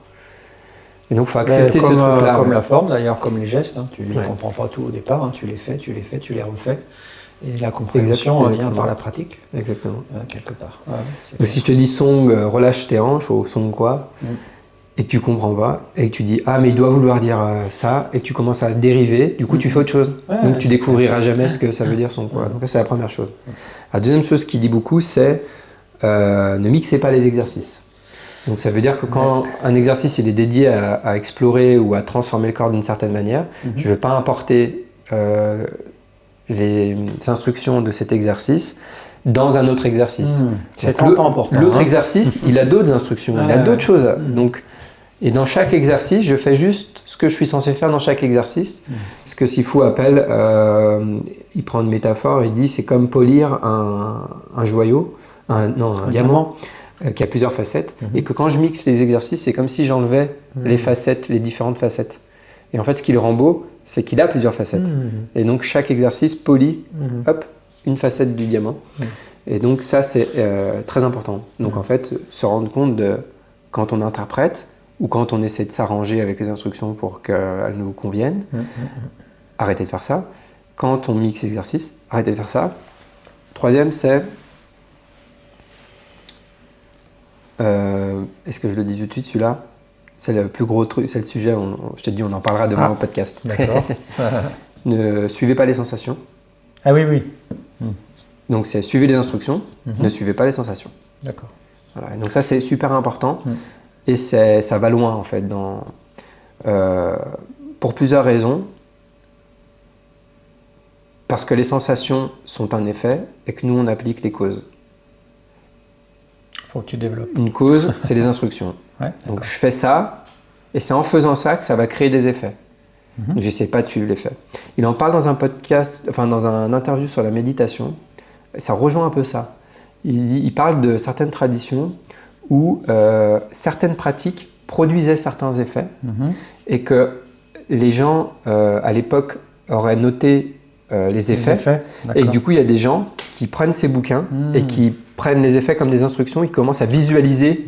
Speaker 1: Et donc il faut accepter ce truc-là.
Speaker 3: Comme la forme d'ailleurs, comme les gestes, hein, tu ne
Speaker 1: Ouais.
Speaker 3: comprends pas tout au départ, hein, tu les fais, tu les refais. Et la compréhension vient par la pratique,
Speaker 1: Exactement.
Speaker 3: quelque part. Ouais, c'est
Speaker 1: Donc si je te dis song, relâche tes hanches, ou song quoi, et que tu comprends pas, et que tu dis mais il doit vouloir dire ça, et que tu commences à dériver, du coup tu fais autre chose.
Speaker 3: Ouais,
Speaker 1: Donc
Speaker 3: ouais,
Speaker 1: tu découvriras jamais ce que ça veut dire song quoi. Donc ça, c'est la première chose. La deuxième chose qu'il dit beaucoup, c'est ne mixez pas les exercices. Donc ça veut dire que quand un exercice il est dédié à explorer ou à transformer le corps d'une certaine manière, je ne vais pas importer les instructions de cet exercice dans un autre exercice.
Speaker 3: C'est
Speaker 1: Donc,
Speaker 3: important.
Speaker 1: L'autre
Speaker 3: hein.
Speaker 1: exercice, il a d'autres instructions, il a d'autres choses. Donc, et dans chaque exercice, je fais juste ce que je suis censé faire dans chaque exercice. Ce que Sifu appelle, il prend une métaphore, il dit c'est comme polir un joyau, un diamant. Qui a plusieurs facettes, et que quand je mixe les exercices, c'est comme si j'enlevais les facettes, les différentes facettes. Et en fait, ce qui le rend beau, c'est qu'il a plusieurs facettes. Et donc, chaque exercice polit, une facette du diamant. Et donc, ça, c'est très important. Donc, en fait, se rendre compte de, quand on interprète, ou quand on essaie de s'arranger avec les instructions pour qu'elles nous conviennent, arrêtez de faire ça. Quand on mixe l'exercice, arrêtez de faire ça. Troisième, c'est... est-ce que je le dis tout de suite, celui-là? C'est le plus gros truc, c'est le sujet, je t'ai dit, on en parlera demain au podcast.
Speaker 3: D'accord.
Speaker 1: Ne suivez pas les sensations.
Speaker 3: Ah oui.
Speaker 1: Donc c'est suivez les instructions, ne suivez pas les sensations.
Speaker 3: D'accord.
Speaker 1: Voilà. Et donc ça, c'est super important et ça va loin en fait, pour plusieurs raisons. Parce que les sensations sont un effet et que nous, on applique les causes.
Speaker 3: Faut que tu développes.
Speaker 1: Une cause, c'est les instructions.
Speaker 3: Ouais,
Speaker 1: donc je fais ça, et c'est en faisant ça que ça va créer des effets. J'essaie pas de suivre l'effet. Il en parle dans un podcast, enfin dans un interview sur la méditation. Ça rejoint un peu ça. Il parle de certaines traditions où certaines pratiques produisaient certains effets et que les gens à l'époque auraient noté les effets. Et du coup, il y a des gens qui prennent ces bouquins et qui prennent les effets comme des instructions, ils commencent à visualiser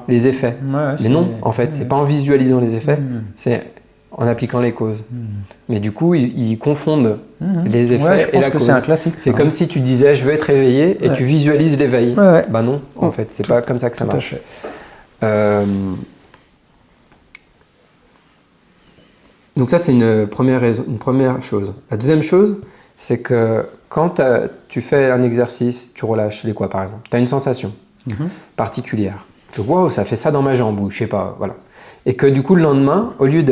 Speaker 1: les effets. Mais non, en fait, c'est pas en visualisant les effets, c'est en appliquant les causes. Mais du coup, ils confondent les effets et la cause.
Speaker 3: C'est un classique.
Speaker 1: C'est comme si tu disais je vais être réveillé et tu visualises l'éveil. Bah non, en fait, c'est pas comme ça que ça marche. Donc ça, c'est une première chose. La deuxième chose, c'est que quand tu fais un exercice, tu relâches les quoi par exemple, tu as une sensation particulière. Tu fais wow, ça fait ça dans ma jambe ou je sais pas, voilà. Et que du coup, le lendemain, au lieu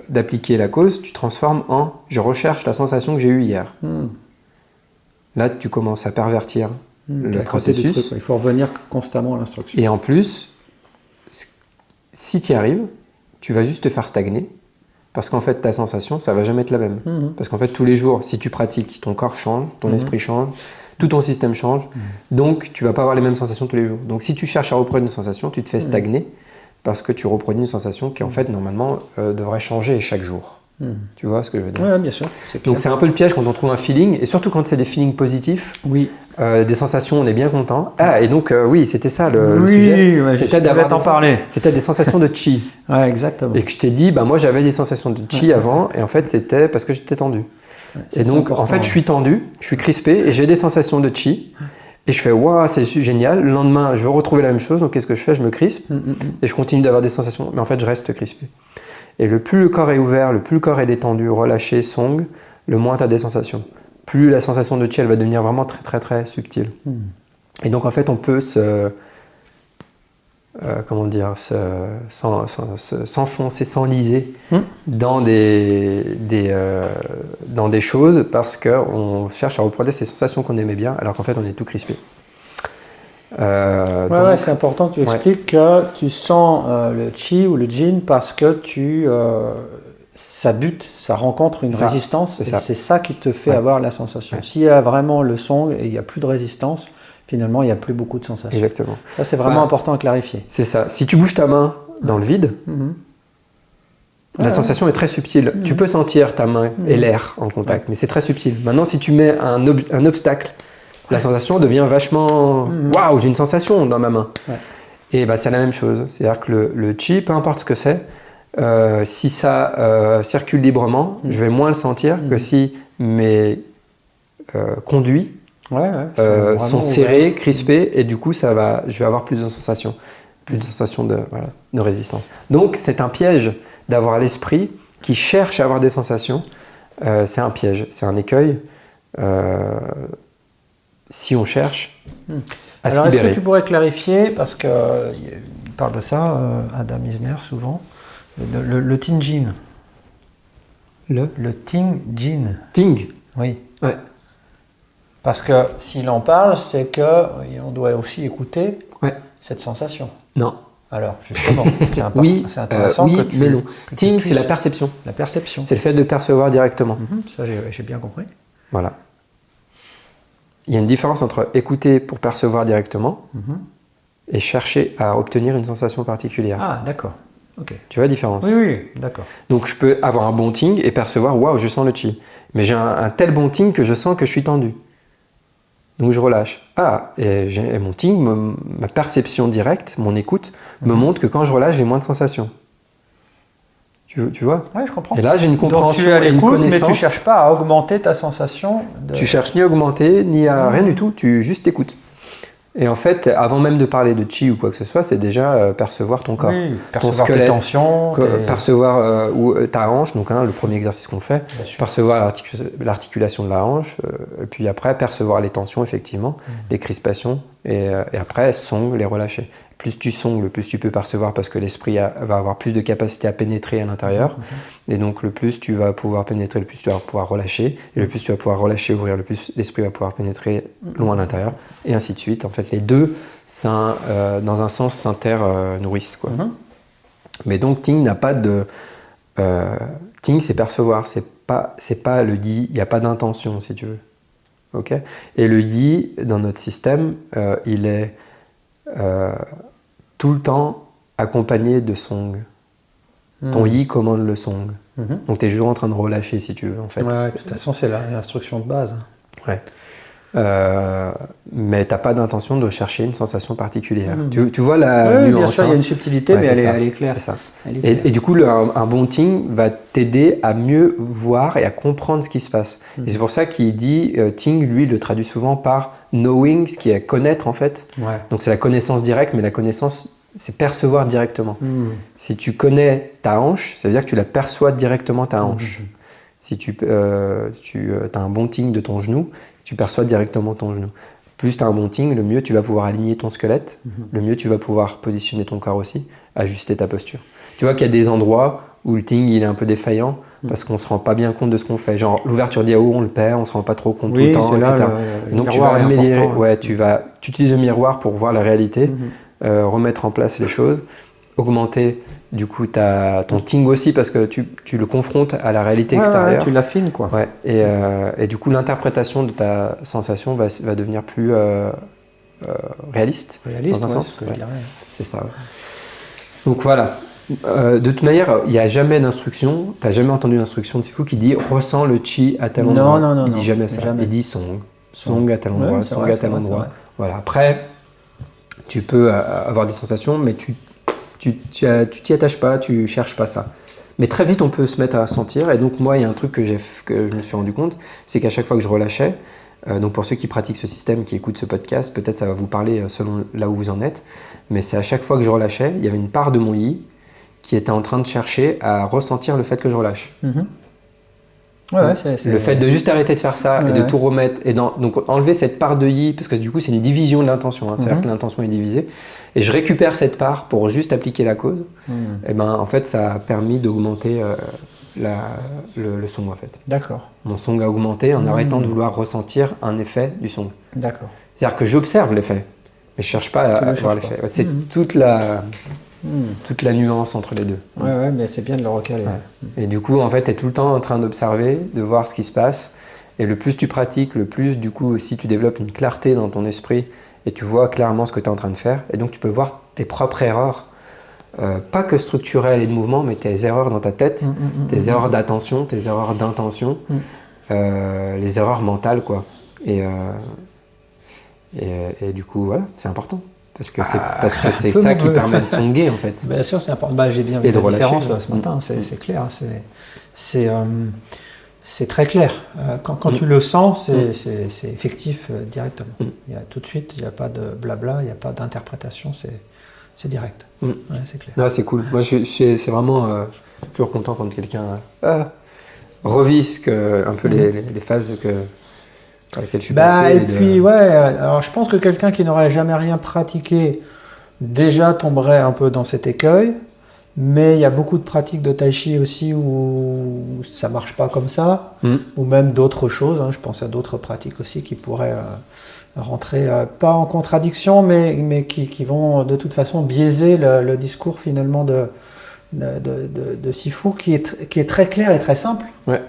Speaker 1: d'appliquer la cause, tu transformes en je recherche la sensation que j'ai eue hier. Là, tu commences à pervertir le processus.
Speaker 3: Il faut revenir constamment à l'instruction.
Speaker 1: Et en plus, si tu y arrives, tu vas juste te faire stagner. Parce qu'en fait, ta sensation, ça va jamais être la même. Parce qu'en fait, tous les jours, si tu pratiques, ton corps change, ton esprit change, tout ton système change. Donc, tu vas pas avoir les mêmes sensations tous les jours. Donc, si tu cherches à reproduire une sensation, tu te fais stagner parce que tu reproduis une sensation qui, en fait, normalement, devrait changer chaque jour. Tu vois ce que je veux dire?
Speaker 3: Oui, bien sûr.
Speaker 1: Donc, c'est un peu le piège quand on trouve un feeling, et surtout quand c'est des feelings positifs.
Speaker 3: Oui.
Speaker 1: Des sensations, on est bien content. Et donc, oui, c'était ça le sujet.
Speaker 3: Ouais,
Speaker 1: c'était d'avoir
Speaker 3: c'était
Speaker 1: des sensations de chi.
Speaker 3: Ouais, exactement.
Speaker 1: Et que je t'ai dit, moi j'avais des sensations de chi avant, et en fait c'était parce que j'étais tendu. Et donc en fait je suis tendu, je suis crispé, et j'ai des sensations de chi. Et je fais, waouh, c'est génial. Le lendemain, je veux retrouver la même chose, donc qu'est-ce que je fais? Je me crispe, et je continue d'avoir des sensations, mais en fait je reste crispé. Et le plus le corps est ouvert, le plus le corps est détendu, relâché, song, le moins tu as des sensations. Plus la sensation de chi, elle va devenir vraiment très très très subtile. Et donc en fait, on peut s'enfoncer, s'enliser dans des choses parce qu'on cherche à reproduire ces sensations qu'on aimait bien, alors qu'en fait, on est tout crispé.
Speaker 3: Donc, c'est important que tu expliques que tu sens le chi ou le jin parce que ça bute, ça rencontre une résistance, et c'est ça qui te fait avoir la sensation. S'il y a vraiment le song et il n'y a plus de résistance, finalement, il n'y a plus beaucoup de sensations.
Speaker 1: Exactement.
Speaker 3: Ça, c'est vraiment important à clarifier.
Speaker 1: C'est ça. Si tu bouges ta main dans le vide, la sensation est très subtile. Tu peux sentir ta main et l'air en contact, mais c'est très subtil. Maintenant, si tu mets un obstacle la sensation devient vachement waouh, j'ai une sensation dans ma main.
Speaker 2: Ouais.
Speaker 1: Et bah, c'est la même chose. C'est-à-dire que le chi, peu importe ce que c'est, si ça circule librement, je vais moins le sentir que si mes conduits sont serrés, crispés, et du coup, je vais avoir plus de sensations. Plus de sensations de résistance. Donc, c'est un piège d'avoir l'esprit qui cherche à avoir des sensations. C'est un piège, c'est un écueil. Si on cherche à se
Speaker 3: Alors,
Speaker 1: libérer.
Speaker 3: est-ce que tu pourrais clarifier, parce qu'il parle de ça, Adam Isner, souvent, le Ting-Jin. Le Ting-Jin.
Speaker 1: Ting.
Speaker 3: Oui.
Speaker 1: Ouais.
Speaker 3: Parce que s'il en parle, c'est qu'on doit aussi écouter cette sensation.
Speaker 1: Non.
Speaker 3: Alors, justement, c'est intéressant
Speaker 1: oui,
Speaker 3: que tu...
Speaker 1: mais non.
Speaker 3: que tu
Speaker 1: Ting,
Speaker 3: puisses-
Speaker 1: c'est la perception.
Speaker 3: La perception.
Speaker 1: C'est le fait de percevoir directement.
Speaker 3: Ça, j'ai bien compris.
Speaker 1: Voilà. Il y a une différence entre écouter pour percevoir directement et chercher à obtenir une sensation particulière.
Speaker 3: Ah, d'accord. Ok.
Speaker 1: Tu vois la différence?
Speaker 3: Oui, d'accord.
Speaker 1: Donc je peux avoir un bon ting et percevoir, waouh, je sens le chi. Mais j'ai un tel bon ting que je sens que je suis tendu. Donc je relâche. Ah, et mon ting, ma perception directe, mon écoute, me montre que quand je relâche, j'ai moins de sensations. Tu vois?
Speaker 3: Oui, je comprends.
Speaker 1: Et là, j'ai une
Speaker 3: Donc
Speaker 1: compréhension
Speaker 3: tu es à
Speaker 1: et une
Speaker 3: l'écoute, mais
Speaker 1: connaissance.
Speaker 3: tu ne cherches pas à augmenter ta sensation.
Speaker 1: Tu cherches ni à augmenter, ni à rien du tout, tu juste écoutes. Et en fait, avant même de parler de chi ou quoi que ce soit, c'est déjà percevoir ton corps,
Speaker 3: Oui,
Speaker 1: ton
Speaker 3: percevoir tes
Speaker 1: squelette,
Speaker 3: tensions.
Speaker 1: percevoir ta hanche, donc le premier exercice qu'on fait,
Speaker 3: Bien sûr.
Speaker 1: percevoir l'articulation de la hanche, et puis après percevoir les tensions, effectivement, les crispations, et après song, les relâcher. Plus tu songles, plus tu peux percevoir parce que l'esprit va avoir plus de capacité à pénétrer à l'intérieur. Et donc le plus tu vas pouvoir pénétrer, le plus tu vas pouvoir relâcher. Et le plus tu vas pouvoir relâcher, ouvrir, le plus l'esprit va pouvoir pénétrer loin à l'intérieur. Et ainsi de suite. En fait, les deux, dans un sens, s'inter-nourrissent, quoi. Mais donc Ting n'a pas de... Ting, c'est percevoir. C'est pas le yi, il n'y a pas d'intention, si tu veux. Okay. Et le yi, dans notre système, il est... tout le temps accompagné de song. Ton yi commande le song. Donc tu es toujours en train de relâcher si tu veux en fait.
Speaker 3: Ouais, de toute façon, c'est l'instruction de base.
Speaker 1: Ouais. Mais tu n'as pas d'intention de chercher une sensation particulière. Tu vois la
Speaker 3: Oui,
Speaker 1: nuance.
Speaker 3: bien sûr, il y a une subtilité, mais elle est claire.
Speaker 1: C'est ça.
Speaker 3: Elle est claire.
Speaker 1: Et du coup, un bon ting va t'aider à mieux voir et à comprendre ce qui se passe. Et c'est pour ça qu'il dit, ting, lui, il le traduit souvent par knowing, ce qui est connaître en fait.
Speaker 3: Ouais.
Speaker 1: Donc c'est la connaissance directe, mais la connaissance, c'est percevoir directement. Si tu connais ta hanche, ça veut dire que tu la perçois directement ta hanche. Si tu as un bon ting de ton genou, tu perçois directement ton genou. Plus tu as un bon ting, le mieux tu vas pouvoir aligner ton squelette, le mieux tu vas pouvoir positionner ton corps aussi, ajuster ta posture. Tu vois qu'il y a des endroits où le ting il est un peu défaillant parce qu'on ne se rend pas bien compte de ce qu'on fait. Genre l'ouverture d'Yao, on le perd, on ne se rend pas trop compte tout le temps, etc. Et donc tu vas améliorer, tu utilises le miroir pour voir la réalité, remettre en place les choses, augmenter du coup ton ting aussi parce que tu le confrontes à la réalité extérieure.
Speaker 3: Ouais, tu l'affines quoi.
Speaker 1: Ouais, et du coup l'interprétation de ta sensation va devenir plus réaliste dans un sens.
Speaker 3: C'est ce que je dirais.
Speaker 1: C'est ça. Ouais. Donc voilà. De toute manière, il n'y a jamais d'instruction. Tu n'as jamais entendu d'instruction de Sifu qui dit ressens le chi à tel endroit.
Speaker 3: Non,
Speaker 1: il dit jamais ça.
Speaker 3: Jamais.
Speaker 1: Il dit song à tel endroit, song à tel endroit. Voilà. Après, tu peux avoir des sensations, mais tu t'y attaches pas, tu cherches pas ça. Mais très vite, on peut se mettre à sentir. Et donc, moi, il y a un truc que je me suis rendu compte, c'est qu'à chaque fois que je relâchais, donc pour ceux qui pratiquent ce système, qui écoutent ce podcast, peut-être ça va vous parler selon là où vous en êtes, mais c'est à chaque fois que je relâchais, il y avait une part de mon yi qui était en train de chercher à ressentir le fait que je relâche. Le fait de juste arrêter de faire ça et de tout remettre, donc enlever cette part de yi, parce que du coup c'est une division de l'intention, c'est-à-dire que l'intention est divisée, et je récupère cette part pour juste appliquer la cause, et ben en fait ça a permis d'augmenter le song en fait.
Speaker 3: D'accord.
Speaker 1: Mon song a augmenté en arrêtant de vouloir ressentir un effet du song.
Speaker 3: D'accord.
Speaker 1: C'est-à-dire que j'observe l'effet, mais je ne cherche pas à voir l'effet. C'est toute la nuance entre les deux.
Speaker 3: Ouais, mais c'est bien de le recaler.
Speaker 1: Ouais. Et du coup, en fait, tu es tout le temps en train d'observer, de voir ce qui se passe. Et le plus tu pratiques, le plus, du coup, aussi tu développes une clarté dans ton esprit et tu vois clairement ce que tu es en train de faire. Et donc, tu peux voir tes propres erreurs, pas que structurelles et de mouvement, mais tes erreurs dans ta tête, tes erreurs d'attention, tes erreurs d'intention, les erreurs mentales, quoi. Et Et du coup, voilà, c'est important. Parce que c'est
Speaker 3: un peu
Speaker 1: ça
Speaker 3: mon
Speaker 1: qui
Speaker 3: vœu.
Speaker 1: permet de songuer, en fait.
Speaker 3: Bien sûr, c'est important. Bah, j'ai bien vu
Speaker 1: Et de
Speaker 3: la
Speaker 1: relâcher,
Speaker 3: différence
Speaker 1: ouais.
Speaker 3: ce matin, c'est clair. C'est très clair. Quand tu le sens, c'est effectif directement. Tout de suite, il n'y a pas de blabla, il n'y a pas d'interprétation, c'est direct. Ouais, c'est clair.
Speaker 1: Ah, c'est cool. Moi, c'est vraiment toujours content quand quelqu'un revit un peu les phases par lesquelles je suis passé.
Speaker 3: Et puis, ouais, alors je pense que quelqu'un qui n'aurait jamais rien pratiqué, déjà tomberait un peu dans cet écueil. Mais il y a beaucoup de pratiques de tai chi aussi où ça marche pas comme ça, ou même d'autres choses. Je pense à d'autres pratiques aussi qui pourraient rentrer pas en contradiction, mais qui vont de toute façon biaiser le discours finalement de Sifu, qui est très clair et très simple.
Speaker 1: Ouais.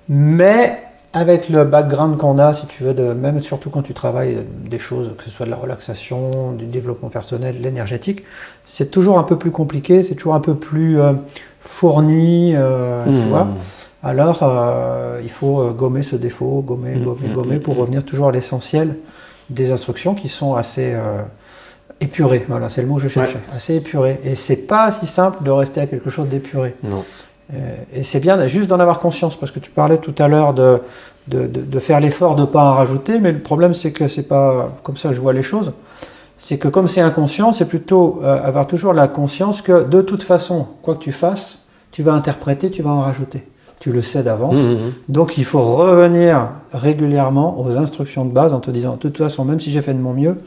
Speaker 3: Mais avec le background qu'on a, si tu veux, même surtout quand tu travailles des choses, que ce soit de la relaxation, du développement personnel, de l'énergétique, c'est toujours un peu plus compliqué, c'est toujours un peu plus fourni, tu vois. Alors, il faut gommer ce défaut, gommer pour revenir toujours à l'essentiel des instructions qui sont assez épurées. Voilà, c'est le mot que je cherchais. Assez épurées. Et c'est pas si simple de rester à quelque chose d'épuré.
Speaker 1: Non.
Speaker 3: Et c'est bien juste d'en avoir conscience, parce que tu parlais tout à l'heure de faire l'effort de ne pas en rajouter, mais le problème c'est que c'est pas comme ça que je vois les choses. C'est que comme c'est inconscient, c'est plutôt avoir toujours la conscience que de toute façon, quoi que tu fasses, tu vas interpréter, tu vas en rajouter. Tu le sais d'avance. Donc il faut revenir régulièrement aux instructions de base en te disant, de toute façon, même si j'ai fait de mon mieux,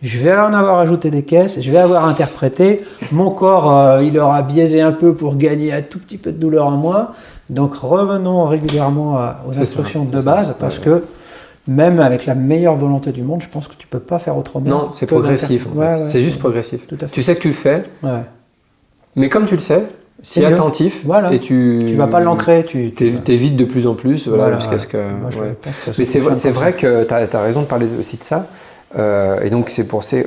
Speaker 3: je vais en avoir ajouté des caisses, je vais avoir interprété, mon corps il aura biaisé un peu pour gagner un tout petit peu de douleur en moins, donc revenons régulièrement aux instructions de base, parce que même avec la meilleure volonté du monde, je pense que tu peux pas faire autrement.
Speaker 1: Non, c'est progressif, en fait. C'est juste progressif. Tu sais que tu le fais, mais comme tu le sais, tu es attentif, et tu
Speaker 3: vas pas l'ancrer, tu
Speaker 1: t'évites de plus en plus, jusqu'à ce que... Mais c'est vrai que tu as raison de parler aussi de ça. Et donc c'est pour ça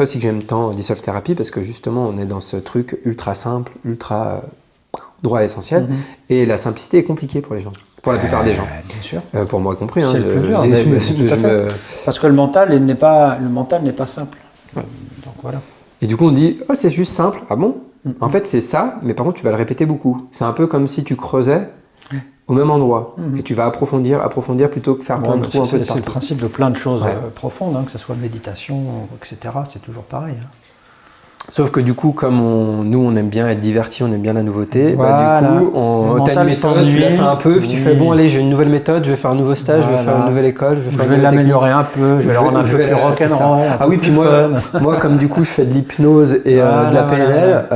Speaker 1: aussi que j'aime tant Dissolve Therapy, parce que justement on est dans ce truc ultra simple, ultra droit à l'essentiel, et la simplicité est compliquée pour les gens, pour la plupart des gens.
Speaker 3: Bien sûr.
Speaker 1: Pour moi y compris.
Speaker 3: Parce que le mental n'est pas simple.
Speaker 1: Ouais.
Speaker 3: Donc voilà.
Speaker 1: Et du coup on dit c'est juste simple, ah bon? En fait c'est ça, mais par contre tu vas le répéter beaucoup. C'est un peu comme si tu creusais au même endroit, et tu vas approfondir plutôt que faire plein de trous un peu de partout.
Speaker 3: C'est le principe de plein de choses profondes, que ce soit méditation, etc. C'est toujours pareil.
Speaker 1: Sauf que du coup, comme nous on aime bien être divertis, on aime bien la nouveauté, du coup, t'as une méthode, tu la fais un peu, puis tu fais bon allez, j'ai une nouvelle méthode, je vais faire un nouveau stage, je vais faire une nouvelle école, je vais
Speaker 3: l'améliorer un peu, je vais le rendre un peu plus rock'n'roll.
Speaker 1: Ah oui, puis moi comme du coup je fais de l'hypnose et de la PNL,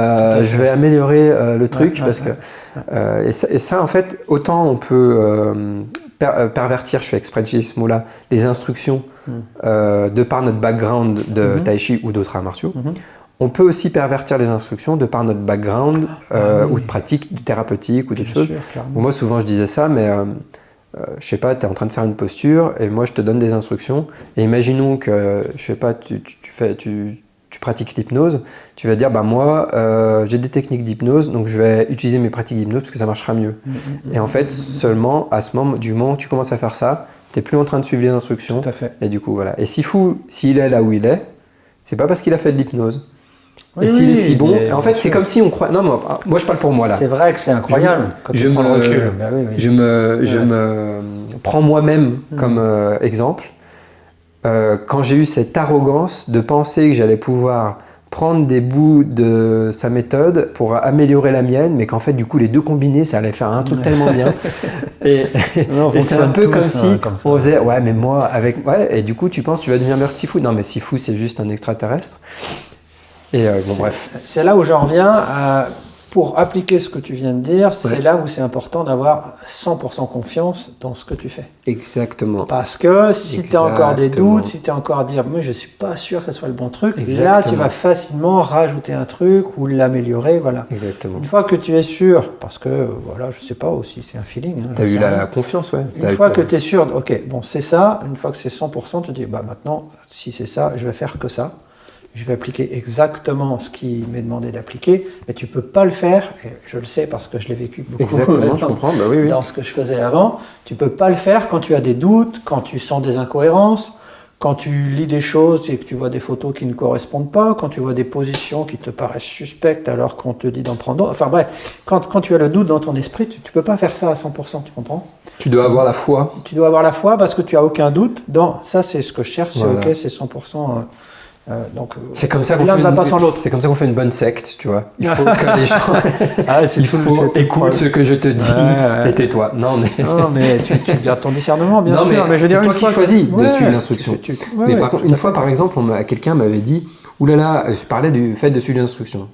Speaker 1: je vais améliorer le truc, parce que et ça en fait, autant on peut pervertir, je fais exprès d'utiliser ce mot-là, les instructions de par notre background de tai chi ou d'autres arts martiaux. On peut aussi pervertir les instructions de par notre background ou de pratique thérapeutique ou d'autres choses. Bon, moi, souvent, je disais ça, mais je sais pas, tu es en train de faire une posture et moi, je te donne des instructions. Et imaginons que, je sais pas, tu pratiques l'hypnose. Tu vas dire, moi, j'ai des techniques d'hypnose, donc je vais utiliser mes pratiques d'hypnose parce que ça marchera mieux. Et en fait, seulement à ce moment, du moment où tu commences à faire ça, tu n'es plus en train de suivre les instructions.
Speaker 3: Tout à fait.
Speaker 1: Et du coup, voilà. Et Sifu, s'il est là où il est, c'est pas parce qu'il a fait de l'hypnose.
Speaker 3: Oui,
Speaker 1: et s'il est si bon, en fait, c'est comme si on croit. Non, moi je parle pour moi là.
Speaker 3: C'est vrai que c'est incroyable. Je
Speaker 1: me prends moi-même comme exemple. Quand j'ai eu cette arrogance de penser que j'allais pouvoir prendre des bouts de sa méthode pour améliorer la mienne, mais qu'en fait, du coup, les deux combinés, ça allait faire un truc tellement bien. Et c'est un peu comme si on faisait, mais moi, avec. Et du coup, tu penses, tu vas devenir meilleur Sifu. Non, mais Sifu, c'est juste un extraterrestre. Et bref.
Speaker 3: C'est là où j'en reviens pour appliquer ce que tu viens de dire, c'est là où c'est important d'avoir 100% confiance dans ce que tu fais.
Speaker 1: Exactement.
Speaker 3: Parce que si tu as encore des doutes, si tu as encore à dire « moi je ne suis pas sûr que ce soit le bon truc », là tu vas facilement rajouter un truc ou l'améliorer, voilà.
Speaker 1: Exactement.
Speaker 3: Une fois que tu es sûr, parce que voilà, je ne sais pas aussi, c'est un feeling.
Speaker 1: Tu as eu la confiance,
Speaker 3: Une fois que tu es sûr, ok, bon c'est ça, une fois que c'est 100%, tu te dis maintenant, si c'est ça, je vais faire que ça. Je vais appliquer exactement ce qui m'est demandé d'appliquer, mais tu ne peux pas le faire, et je le sais parce que je l'ai vécu beaucoup
Speaker 1: exactement, je comprends,
Speaker 3: dans ce que je faisais avant, tu ne peux pas le faire quand tu as des doutes, quand tu sens des incohérences, quand tu lis des choses et que tu vois des photos qui ne correspondent pas, quand tu vois des positions qui te paraissent suspectes alors qu'on te dit d'en prendre d'autres. Enfin bref, quand tu as le doute dans ton esprit, tu ne peux pas faire ça à 100%, tu comprends?
Speaker 1: Tu dois avoir la foi.
Speaker 3: Tu dois avoir la foi parce que tu n'as aucun doute dans ça, c'est ce que je cherche, c'est
Speaker 1: Voilà.
Speaker 3: ok, c'est 100%. Donc,
Speaker 1: C'est comme ça qu'on
Speaker 3: l'un
Speaker 1: fait
Speaker 3: ne va pas sans l'autre.
Speaker 1: c'est comme ça qu'on fait une bonne secte, tu vois. Il faut que les gens
Speaker 3: C'est
Speaker 1: il
Speaker 3: tout-
Speaker 1: faut
Speaker 3: c'est tout le
Speaker 1: écoute
Speaker 3: problème.
Speaker 1: ce que je te dis
Speaker 3: Ouais.
Speaker 1: et tais-toi. Non mais
Speaker 3: Non, mais tu gardes ton discernement, bien
Speaker 1: Non,
Speaker 3: sûr.
Speaker 1: mais
Speaker 3: je veux
Speaker 1: c'est
Speaker 3: dire,
Speaker 1: toi
Speaker 3: une
Speaker 1: qui
Speaker 3: fois
Speaker 1: choisis
Speaker 3: que-
Speaker 1: de suivre l'instruction. Mais par contre, une fois, par exemple, quelqu'un m'avait dit, oulala, je parlais du fait de suivre l'instruction,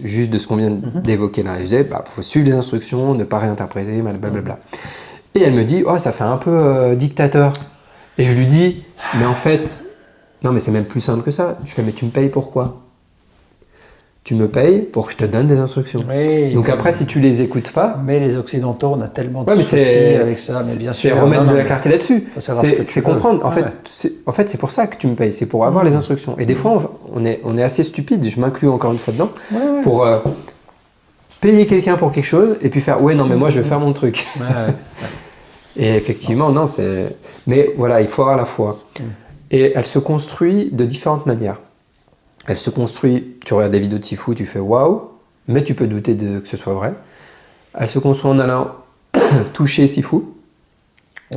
Speaker 1: juste de ce qu'on vient d'évoquer là. Et je disais, bah, faut suivre les instructions, ne pas réinterpréter, blablabla. Et elle me dit, oh, ça fait un peu dictateur. Et je lui dis, mais en fait, non, mais c'est même plus simple que ça. Je fais, mais tu me payes pourquoi? Tu me payes pour que je te donne des instructions.
Speaker 3: Oui,
Speaker 1: Donc après, si tu les écoutes pas,
Speaker 3: mais les Occidentaux, on a tellement de
Speaker 1: ouais, mais
Speaker 3: soucis avec ça, mais bien
Speaker 1: c'est
Speaker 3: sûr.
Speaker 1: remettre
Speaker 3: Non,
Speaker 1: de
Speaker 3: non,
Speaker 1: la
Speaker 3: mais
Speaker 1: clarté là-dessus.
Speaker 3: faut savoir ce que tu
Speaker 1: C'est
Speaker 3: veux.
Speaker 1: comprendre.
Speaker 3: Ouais.
Speaker 1: En fait, c'est pour ça que tu me payes. C'est pour avoir les instructions. Et des fois, on est assez stupide. Je m'inclus encore une fois dedans
Speaker 3: Ouais.
Speaker 1: pour payer quelqu'un pour quelque chose et puis faire ouais non mais moi je vais faire mon truc.
Speaker 3: Ouais.
Speaker 1: Et effectivement non c'est. Mais voilà, il faut avoir la foi. Et elle se construit de différentes manières. Elle se construit. Tu regardes des vidéos de Sifu, tu fais waouh, mais tu peux douter que ce soit vrai. Elle se construit en allant toucher Sifu.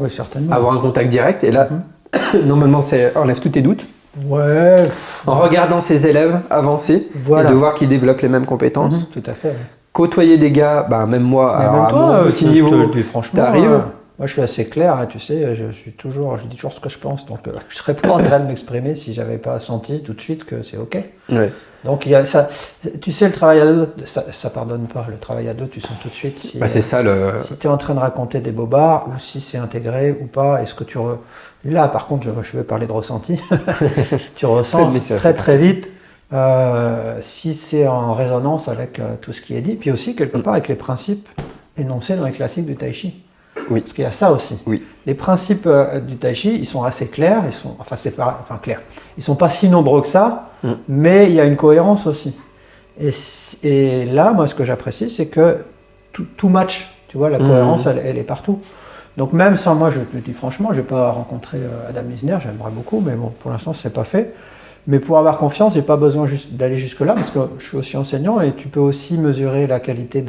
Speaker 3: Oui, certainement.
Speaker 1: Avoir un contact direct, et là, normalement, c'est enlève tous tes doutes.
Speaker 3: Ouais.
Speaker 1: En regardant ses élèves avancer,
Speaker 3: Voilà.
Speaker 1: et de voir qu'ils développent les mêmes compétences.
Speaker 3: Tout à fait. Ouais.
Speaker 1: Côtoyer des gars, ben, même moi,
Speaker 3: Mais
Speaker 1: alors,
Speaker 3: même toi,
Speaker 1: à mon petit
Speaker 3: je
Speaker 1: niveau,
Speaker 3: te le dis franchement,
Speaker 1: t'arrives.
Speaker 3: moi je suis assez clair, hein, tu sais, je dis toujours ce que je pense, donc je serais pas en train de m'exprimer si j'avais pas senti tout de suite que c'est ok.
Speaker 1: Ouais.
Speaker 3: Donc il y a ça, tu sais, le travail à deux, ça pardonne pas. Le travail à deux, tu sens tout de suite si,
Speaker 1: Bah, c'est ça le.
Speaker 3: si tu es en train de raconter des bobards ou si c'est intégré ou pas. Est-ce que là, par contre, je vais parler de ressenti. Tu ressens
Speaker 1: Mais c'est
Speaker 3: très
Speaker 1: parti.
Speaker 3: vite si c'est en résonance avec tout ce qui est dit, puis aussi quelque part avec les principes énoncés dans les classiques du Tai Chi.
Speaker 1: Oui.
Speaker 3: Parce qu'il y a ça aussi.
Speaker 1: Oui.
Speaker 3: Les principes du Tai Chi, ils sont assez clairs, clairs. Ils sont pas si nombreux que ça, mais il y a une cohérence aussi. Et là, moi, ce que j'apprécie, c'est que tout match. Tu vois, la cohérence, elle est partout. Donc même sans moi, je te le dis franchement, je n'ai pas rencontré Adam Misner, j'aimerais beaucoup, mais bon, pour l'instant, ce n'est pas fait. Mais pour avoir confiance, j'ai pas besoin d'aller jusque-là, parce que je suis aussi enseignant, et tu peux aussi mesurer la qualité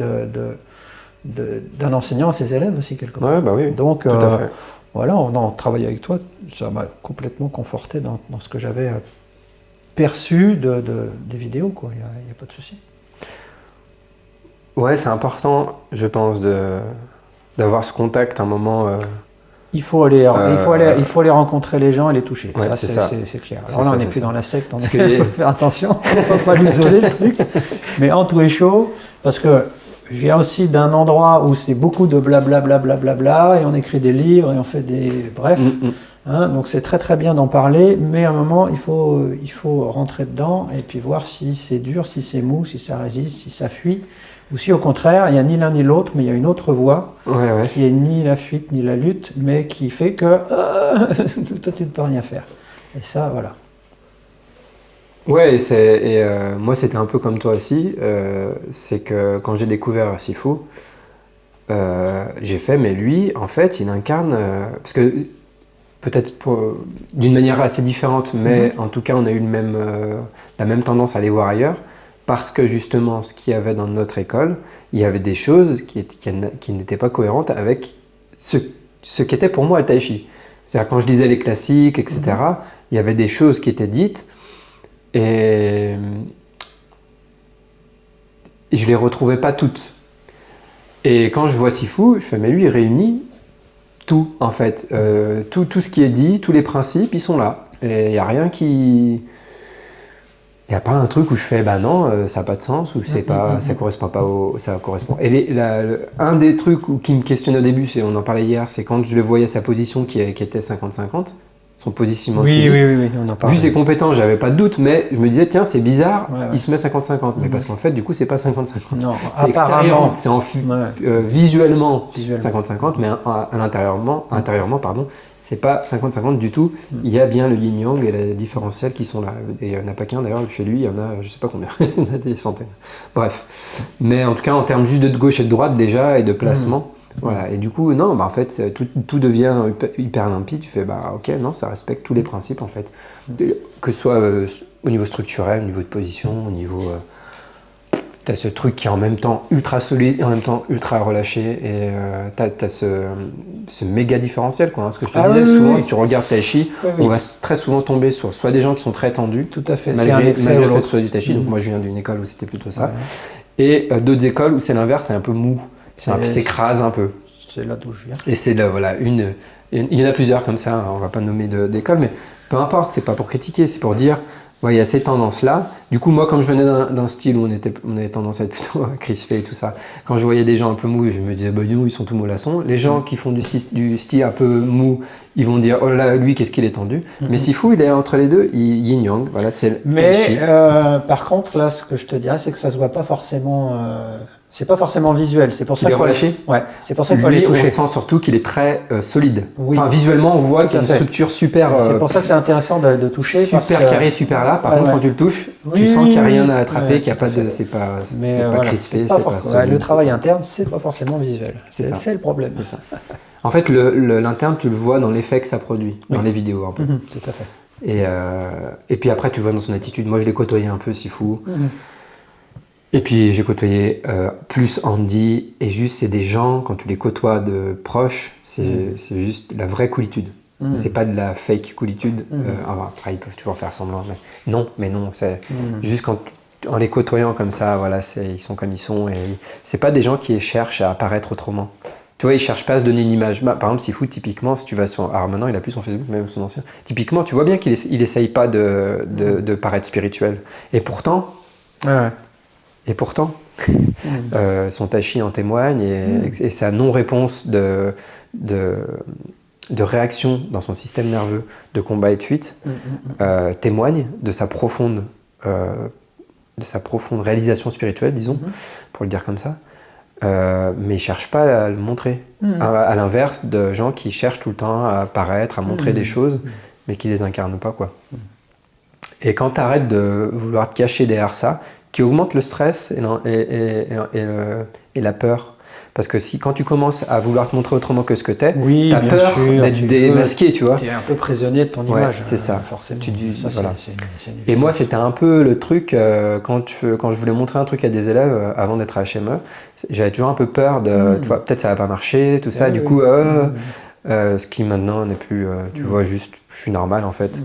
Speaker 3: d'un enseignant à ses élèves aussi, quelque part.
Speaker 1: Ouais, bah oui.
Speaker 3: Donc,
Speaker 1: tout à fait.
Speaker 3: voilà, on en travaille avec toi, ça m'a complètement conforté dans ce que j'avais perçu des vidéos, quoi. Il n'y a pas de souci.
Speaker 1: Ouais, c'est important, je pense, d'avoir ce contact à un moment.
Speaker 3: Il faut aller rencontrer les gens et les toucher.
Speaker 1: Ouais,
Speaker 3: Ça,
Speaker 1: c'est ça.
Speaker 3: C'est clair.
Speaker 1: C'est
Speaker 3: Alors là,
Speaker 1: ça,
Speaker 3: on n'est
Speaker 1: c'est
Speaker 3: plus
Speaker 1: ça.
Speaker 3: dans la secte,
Speaker 1: Parce
Speaker 3: il
Speaker 1: que-
Speaker 3: faut faire attention, on ne va pas l'isoler le truc. Mais en tout est chaud, parce que je viens aussi d'un endroit où c'est beaucoup de blablabla, et on écrit des livres, et on fait des... Bref, hein, donc c'est très très bien d'en parler, mais à un moment, il faut rentrer dedans, et puis voir si c'est dur, si c'est mou, si ça résiste, si ça fuit, ou si au contraire, il n'y a ni l'un ni l'autre, mais il y a une autre voie,
Speaker 1: Ouais.
Speaker 3: qui est ni la fuite ni la lutte, mais qui fait que toi tu ne peux rien faire. Et ça, voilà.
Speaker 1: Ouais, moi c'était un peu comme toi aussi. C'est que quand j'ai découvert Sifu, j'ai fait, mais lui, en fait, il incarne. Parce que peut-être d'une manière assez différente, mais en tout cas, on a eu la même tendance à aller voir ailleurs. Parce que justement, ce qu'il y avait dans notre école, il y avait des choses qui n'étaient pas cohérentes avec ce qu'était pour moi le Tai Chi. C'est-à-dire quand je lisais les classiques, etc., il y avait des choses qui étaient dites et je ne les retrouvais pas toutes. Et quand je vois Sifu, je fais, mais lui, il réunit tout, en fait. Tout ce qui est dit, tous les principes, ils sont là. Et il n'y a rien qui... Il n'y a pas un truc où je fais, bah non, ça n'a pas de sens, ou ça correspond pas ça correspond. Et un des trucs qui me questionne au début, on en parlait hier, c'est quand je le voyais sa position qui était 50-50, son positionnement physique.
Speaker 3: Oui, on en parle.
Speaker 1: Vu ses compétences, j'avais pas de doute, mais je me disais, tiens, c'est bizarre,
Speaker 3: Ouais.
Speaker 1: il se met 50-50. Mais parce qu'en fait, du coup, c'est pas 50-50.
Speaker 3: Non,
Speaker 1: C'est extérieur, c'est visuellement
Speaker 3: Visuellement.
Speaker 1: 50-50, mais intérieurement, c'est pas 50-50 du tout. Il y a bien le yin-yang et les différentiels qui sont là. Et il n'y en a pas qu'un d'ailleurs, chez lui, il y en a je sais pas combien, il y en a des centaines. Bref. Mais en tout cas, en termes juste de gauche et de droite déjà, et de placement, Voilà. Et du coup, non, en fait, tout devient hyper limpide. Tu fais, ok, non, ça respecte tous les principes, en fait. Que ce soit au niveau structurel, au niveau de position, au niveau... T'as ce truc qui est en même temps ultra solide et en même temps ultra relâché. Et t'as ce méga différentiel, quoi. Hein. Ce que je te disais, souvent, si tu regardes Tai Chi, on va très souvent tomber sur soit des gens qui sont très tendus,
Speaker 3: tout à fait.
Speaker 1: malgré le fait que ce soit du Tai Chi. Donc moi, je viens d'une école où c'était plutôt ça. Et d'autres écoles où c'est l'inverse, c'est un peu mou. S'écrase un peu.
Speaker 3: C'est là d'où je viens.
Speaker 1: Et c'est voilà, il y en a plusieurs comme ça, hein, on va pas nommer d'école, mais peu importe, c'est pas pour critiquer, c'est pour dire, il y a ces tendances-là. Du coup, moi, comme je venais d'un style où on avait tendance à être plutôt crispé et tout ça, quand je voyais des gens un peu mous, je me disais, ils sont tout mollassons. Les gens qui font du style un peu mou, ils vont dire, oh là, lui, qu'est-ce qu'il est tendu. Mais Sifu, il est entre les deux, yin-yang, voilà, c'est le Tai Chi.
Speaker 3: Par contre, là, ce que je te dirais, c'est que ça se voit pas forcément... C'est pas forcément visuel, c'est pour ça qu'il faut
Speaker 1: relâché.
Speaker 3: Ouais, c'est pour ça qu'il faut aller toucher.
Speaker 1: On sent surtout qu'il est très solide. Oui. Enfin, visuellement, on voit qu'il y a une structure super.
Speaker 3: C'est pour ça que c'est intéressant de toucher.
Speaker 1: Super carré, super là. Par contre, quand tu le touches, tu sens qu'il n'y a rien à attraper, qu'il n'y a pas de, c'est pas crispé, c'est pas solide.
Speaker 3: Le travail interne, c'est pas forcément visuel. C'est le problème.
Speaker 1: C'est ça. En fait, l'interne, tu le vois dans l'effet que ça produit, dans les vidéos un peu.
Speaker 3: Tout à fait.
Speaker 1: Et puis après, tu le vois dans son attitude. Moi, je l'ai côtoyé un peu, Sifu. Et puis j'ai côtoyé plus Andy, et juste c'est des gens, quand tu les côtoies de proche, c'est juste la vraie coolitude. C'est pas de la fake coolitude. Après ils peuvent toujours faire semblant, mais non, c'est juste en les côtoyant comme ça, voilà, ils sont comme ils sont, et c'est pas des gens qui cherchent à apparaître autrement. Tu vois, ils cherchent pas à se donner une image. Par exemple, Sifu, typiquement, si tu vas sur... Alors maintenant, il a plus son Facebook, même son ancien. Typiquement, tu vois bien qu'il essaye pas de paraître spirituel. Et pourtant... Et pourtant, son Tai Chi en témoigne, et sa non-réponse de réaction dans son système nerveux de combat et de fuite témoigne de sa profonde réalisation spirituelle, disons, pour le dire comme ça. Mais il ne cherche pas à le montrer. À l'inverse de gens qui cherchent tout le temps à apparaître, à montrer des choses, mais qui ne les incarnent pas, quoi. Et quand tu arrêtes de vouloir te cacher derrière ça, qui augmente le stress et la peur. Parce que quand tu commences à vouloir te montrer autrement que ce que t'es, t'as peur d'être démasqué, tu vois.
Speaker 3: T'es un peu prisonnier de ton image.
Speaker 1: C'est ça.
Speaker 3: Forcément.
Speaker 1: Voilà. Et moi, c'était un peu le truc, quand je voulais montrer un truc à des élèves avant d'être à HME, j'avais toujours un peu peur de, tu vois, peut-être ça va pas marcher, tout ça. Du coup, ce qui maintenant n'est plus, tu vois, juste, je suis normal en fait.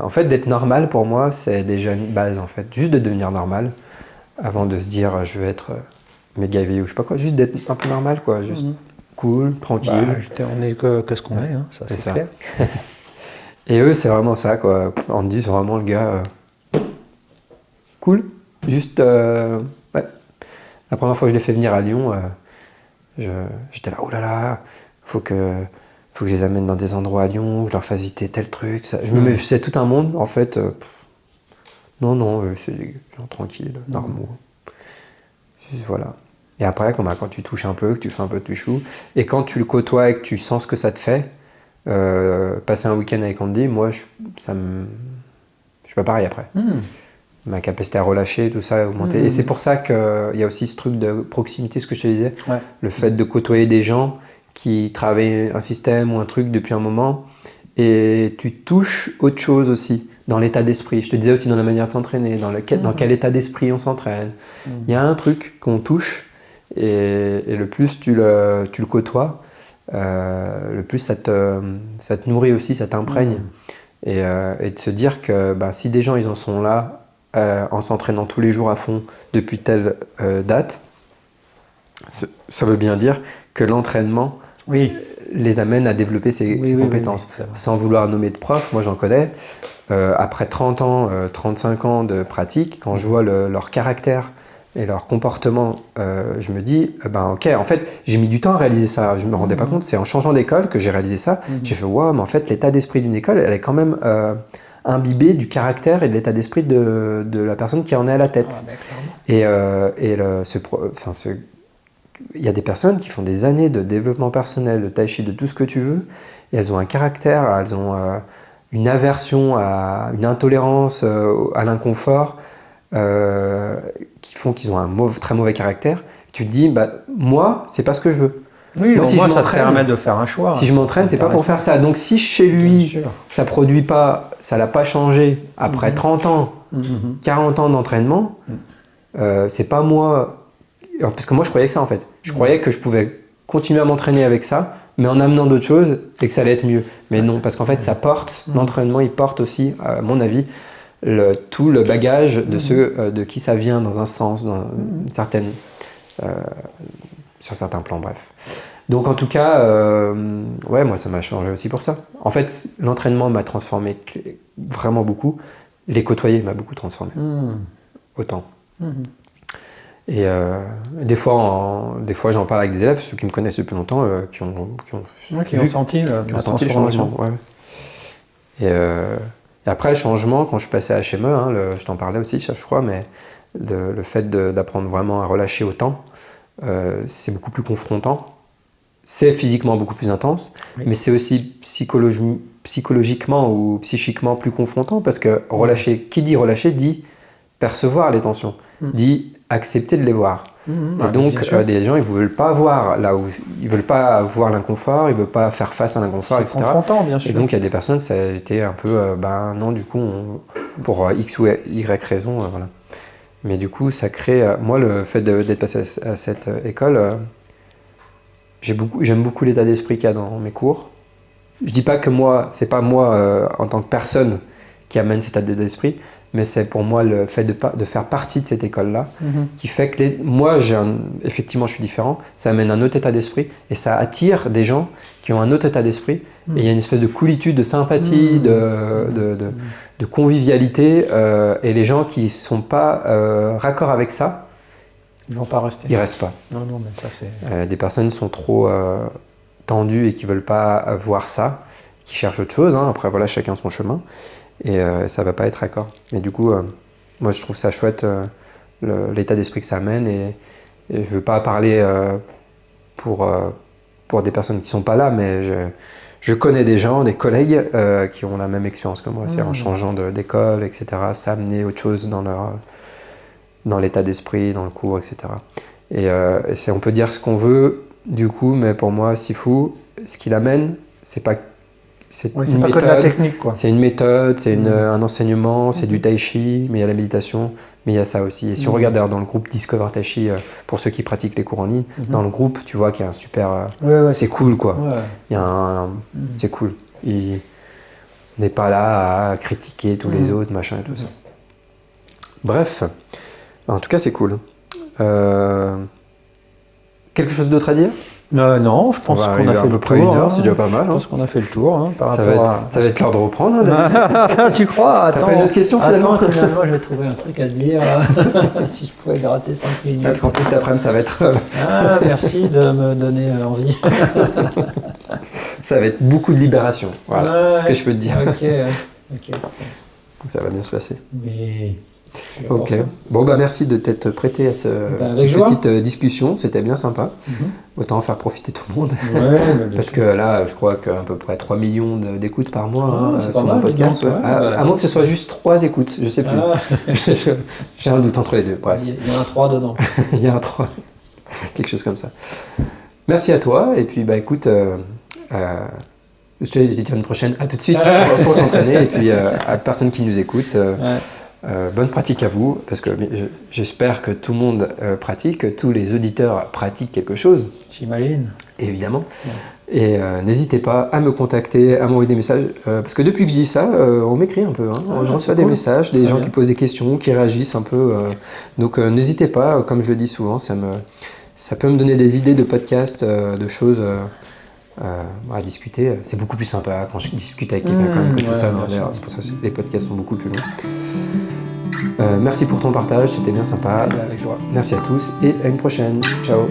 Speaker 1: En fait, d'être normal pour moi, c'est déjà une base en fait. Juste de devenir normal avant de se dire je vais être méga éveillé ou je sais pas quoi. Juste d'être un peu normal quoi. Juste cool, tranquille.
Speaker 3: On est que ce qu'on est, hein. Ça, c'est ça. Clair.
Speaker 1: Et eux, c'est vraiment ça quoi. Andy, c'est vraiment le gars cool. Juste, ouais. La première fois que je l'ai fait venir à Lyon, j'étais là, oh là là, faut que je les amène dans des endroits à Lyon, que je leur fasse visiter tel truc. Ça. C'est tout un monde, en fait. Non, c'est des gens tranquilles, normaux. Juste, voilà. Et après, quand tu touches un peu, que tu fais un peu de chou, et quand tu le côtoies et que tu sens ce que ça te fait, passer un week-end avec Andy, moi, je suis pas pareil après. Ma capacité à relâcher, tout ça a augmenté. Et c'est pour ça qu'il y a aussi ce truc de proximité, ce que je te disais. Le fait de côtoyer des gens qui travaillent un système ou un truc depuis un moment, et tu touches autre chose aussi, dans l'état d'esprit. Je te disais aussi dans la manière de s'entraîner, dans quel état d'esprit on s'entraîne. Il y a un truc qu'on touche, et le plus tu le côtoies, le plus ça te nourrit aussi, ça t'imprègne. Et de se dire que si des gens ils en sont là, en s'entraînant tous les jours à fond depuis telle date, ça veut bien dire que l'entraînement les amène à développer ces compétences. Sans vouloir nommer de prof, moi j'en connais, après 30 ans, 35 ans de pratique, quand je vois leur caractère et leur comportement, je me dis, ok, en fait, j'ai mis du temps à réaliser ça, je ne me rendais pas compte, c'est en changeant d'école que j'ai réalisé ça, j'ai fait, wow, mais en fait, l'état d'esprit d'une école, elle est quand même imbibée du caractère et de l'état d'esprit de la personne qui en est à la tête. Il y a des personnes qui font des années de développement personnel, de tai chi, de tout ce que tu veux, et elles ont un caractère, elles ont une aversion, une intolérance à l'inconfort, qui font qu'ils ont un très mauvais caractère. Et tu te dis, moi, c'est pas ce que je veux.
Speaker 2: Oui,
Speaker 1: Moi,
Speaker 2: au
Speaker 1: si
Speaker 2: moins,
Speaker 1: je
Speaker 2: ça te
Speaker 1: m'entraîne,
Speaker 2: permet de faire un choix.
Speaker 1: si je m'entraîne, c'est pas pour faire ça. Donc si chez
Speaker 2: Bien
Speaker 1: lui,
Speaker 2: sûr.
Speaker 1: ça produit pas, ça l'a pas changé après 30 ans, 40 ans d'entraînement, c'est pas moi. Alors, parce que moi, je croyais ça en fait. Je croyais que je pouvais continuer à m'entraîner avec ça, mais en amenant d'autres choses et que ça allait être mieux. Mais non, parce qu'en fait, ça porte, l'entraînement, il porte aussi, à mon avis, tout le bagage de ceux de qui ça vient dans un sens, dans une certaine, sur certains plans, bref. Donc en tout cas, ouais, moi ça m'a changé aussi pour ça. En fait, l'entraînement m'a transformé vraiment beaucoup. Les côtoyer m'a beaucoup transformé. Autant. Et des fois, j'en parle avec des élèves, ceux qui me connaissent depuis longtemps, qui ont
Speaker 2: senti
Speaker 1: le changement. Ouais. Et après le changement, quand je suis passé à HME, hein, je t'en parlais aussi, je crois, mais le fait d'apprendre vraiment à relâcher autant, c'est beaucoup plus confrontant. C'est physiquement beaucoup plus intense, mais c'est aussi psychologiquement ou psychiquement plus confrontant parce que relâcher, qui dit relâcher dit percevoir les tensions, dit accepter de les voir. Et donc, des gens, ils ne veulent pas voir là où ils veulent pas voir l'inconfort, ils ne veulent pas faire face à l'inconfort, etc.
Speaker 2: C'est confrontant, bien sûr.
Speaker 1: Et donc, il y a des personnes, ça a été un peu, non, du coup, pour X ou Y raison, voilà. Mais du coup, ça crée, moi, le fait d'être passé à cette école, j'aime beaucoup l'état d'esprit qu'il y a dans mes cours. Je dis pas que moi, c'est pas moi en tant que personne qui amène cet état d'esprit, mais c'est pour moi le fait de faire partie de cette école-là qui fait que moi, effectivement, je suis différent, ça amène un autre état d'esprit et ça attire des gens qui ont un autre état d'esprit et il y a une espèce de coolitude, de sympathie, de convivialité et les gens qui sont pas raccord avec ça,
Speaker 2: ils vont pas rester.
Speaker 1: Ils restent pas.
Speaker 2: Non, mais ça c'est...
Speaker 1: des personnes sont trop tendues et qui veulent pas voir ça, qui cherchent autre chose. Hein. Après, voilà, chacun son chemin. Et ça va pas être raccord. Mais du coup, moi, je trouve ça chouette, l'état d'esprit que ça amène. Et je veux pas parler pour des personnes qui sont pas là, mais je connais des gens, des collègues qui ont la même expérience que moi. C'est-à-dire en changeant d'école, etc., ça a amené autre chose dans l'état d'esprit, dans le cours, etc. Et on peut dire ce qu'on veut, du coup, mais pour moi, Sifu, ce qu'il amène, c'est pas
Speaker 2: pas que de la technique, quoi.
Speaker 1: C'est une méthode, c'est un enseignement, c'est du tai chi, mais il y a la méditation, mais il y a ça aussi. Et si on regarde d'ailleurs dans le groupe Discover Tai Chi, pour ceux qui pratiquent les cours en ligne, dans le groupe, tu vois qu'il y a un super... c'est cool, quoi. Ouais. Il y a c'est cool. On n'est pas là à critiquer tous les autres, machin et tout ça. Bref, en tout cas, c'est cool. Quelque chose d'autre à dire ?
Speaker 2: Non, je pense qu'on a fait
Speaker 1: à peu près une heure, c'est déjà pas mal.
Speaker 2: Je pense qu'on a fait le tour.
Speaker 1: Ça va être l'heure de reprendre. Hein,
Speaker 2: tu crois ? Attends,
Speaker 1: t'as pas une autre question finalement ?
Speaker 2: Finalement, je vais trouver un truc à te dire. Si je pouvais gratter 5 minutes.
Speaker 1: En plus, cet après-midi, ça va être...
Speaker 2: merci de me donner envie.
Speaker 1: Ça va être beaucoup de libération. Voilà, c'est ce que je peux te dire.
Speaker 2: Ok.
Speaker 1: Ça va bien se passer.
Speaker 2: Oui.
Speaker 1: Ok. Bon, merci de t'être prêté à cette petite discussion. C'était bien sympa. Autant en faire profiter tout le monde. Parce que là, je crois qu'à peu près 3 millions d'écoutes par mois sur mon podcast. À moins que ce soit juste 3 écoutes, je sais plus. J'ai un doute entre les deux. Bref.
Speaker 2: Il y a un 3 dedans.
Speaker 1: Il y a un 3. Quelque chose comme ça. Merci à toi. Et puis, écoute, je te dis à une prochaine. À tout de suite pour s'entraîner. Et puis, à la personne qui nous écoute. Bonne pratique à vous, parce que j'espère que tout le monde pratique, que tous les auditeurs pratiquent quelque chose.
Speaker 2: J'imagine.
Speaker 1: Évidemment. Et n'hésitez pas à me contacter, à m'envoyer des messages, parce que depuis que je dis ça, on m'écrit un peu. Hein. Je reçois des messages, des gens qui posent des questions, qui réagissent un peu. Donc n'hésitez pas, comme je le dis souvent, ça peut me donner des idées de podcasts, de choses à discuter. C'est beaucoup plus sympa quand je discute avec quelqu'un quand même que tout ça. C'est pour ça que les podcasts sont beaucoup plus longs. Merci pour ton partage, c'était bien sympa.
Speaker 2: Avec joie.
Speaker 1: Merci à tous et à une prochaine. Ciao.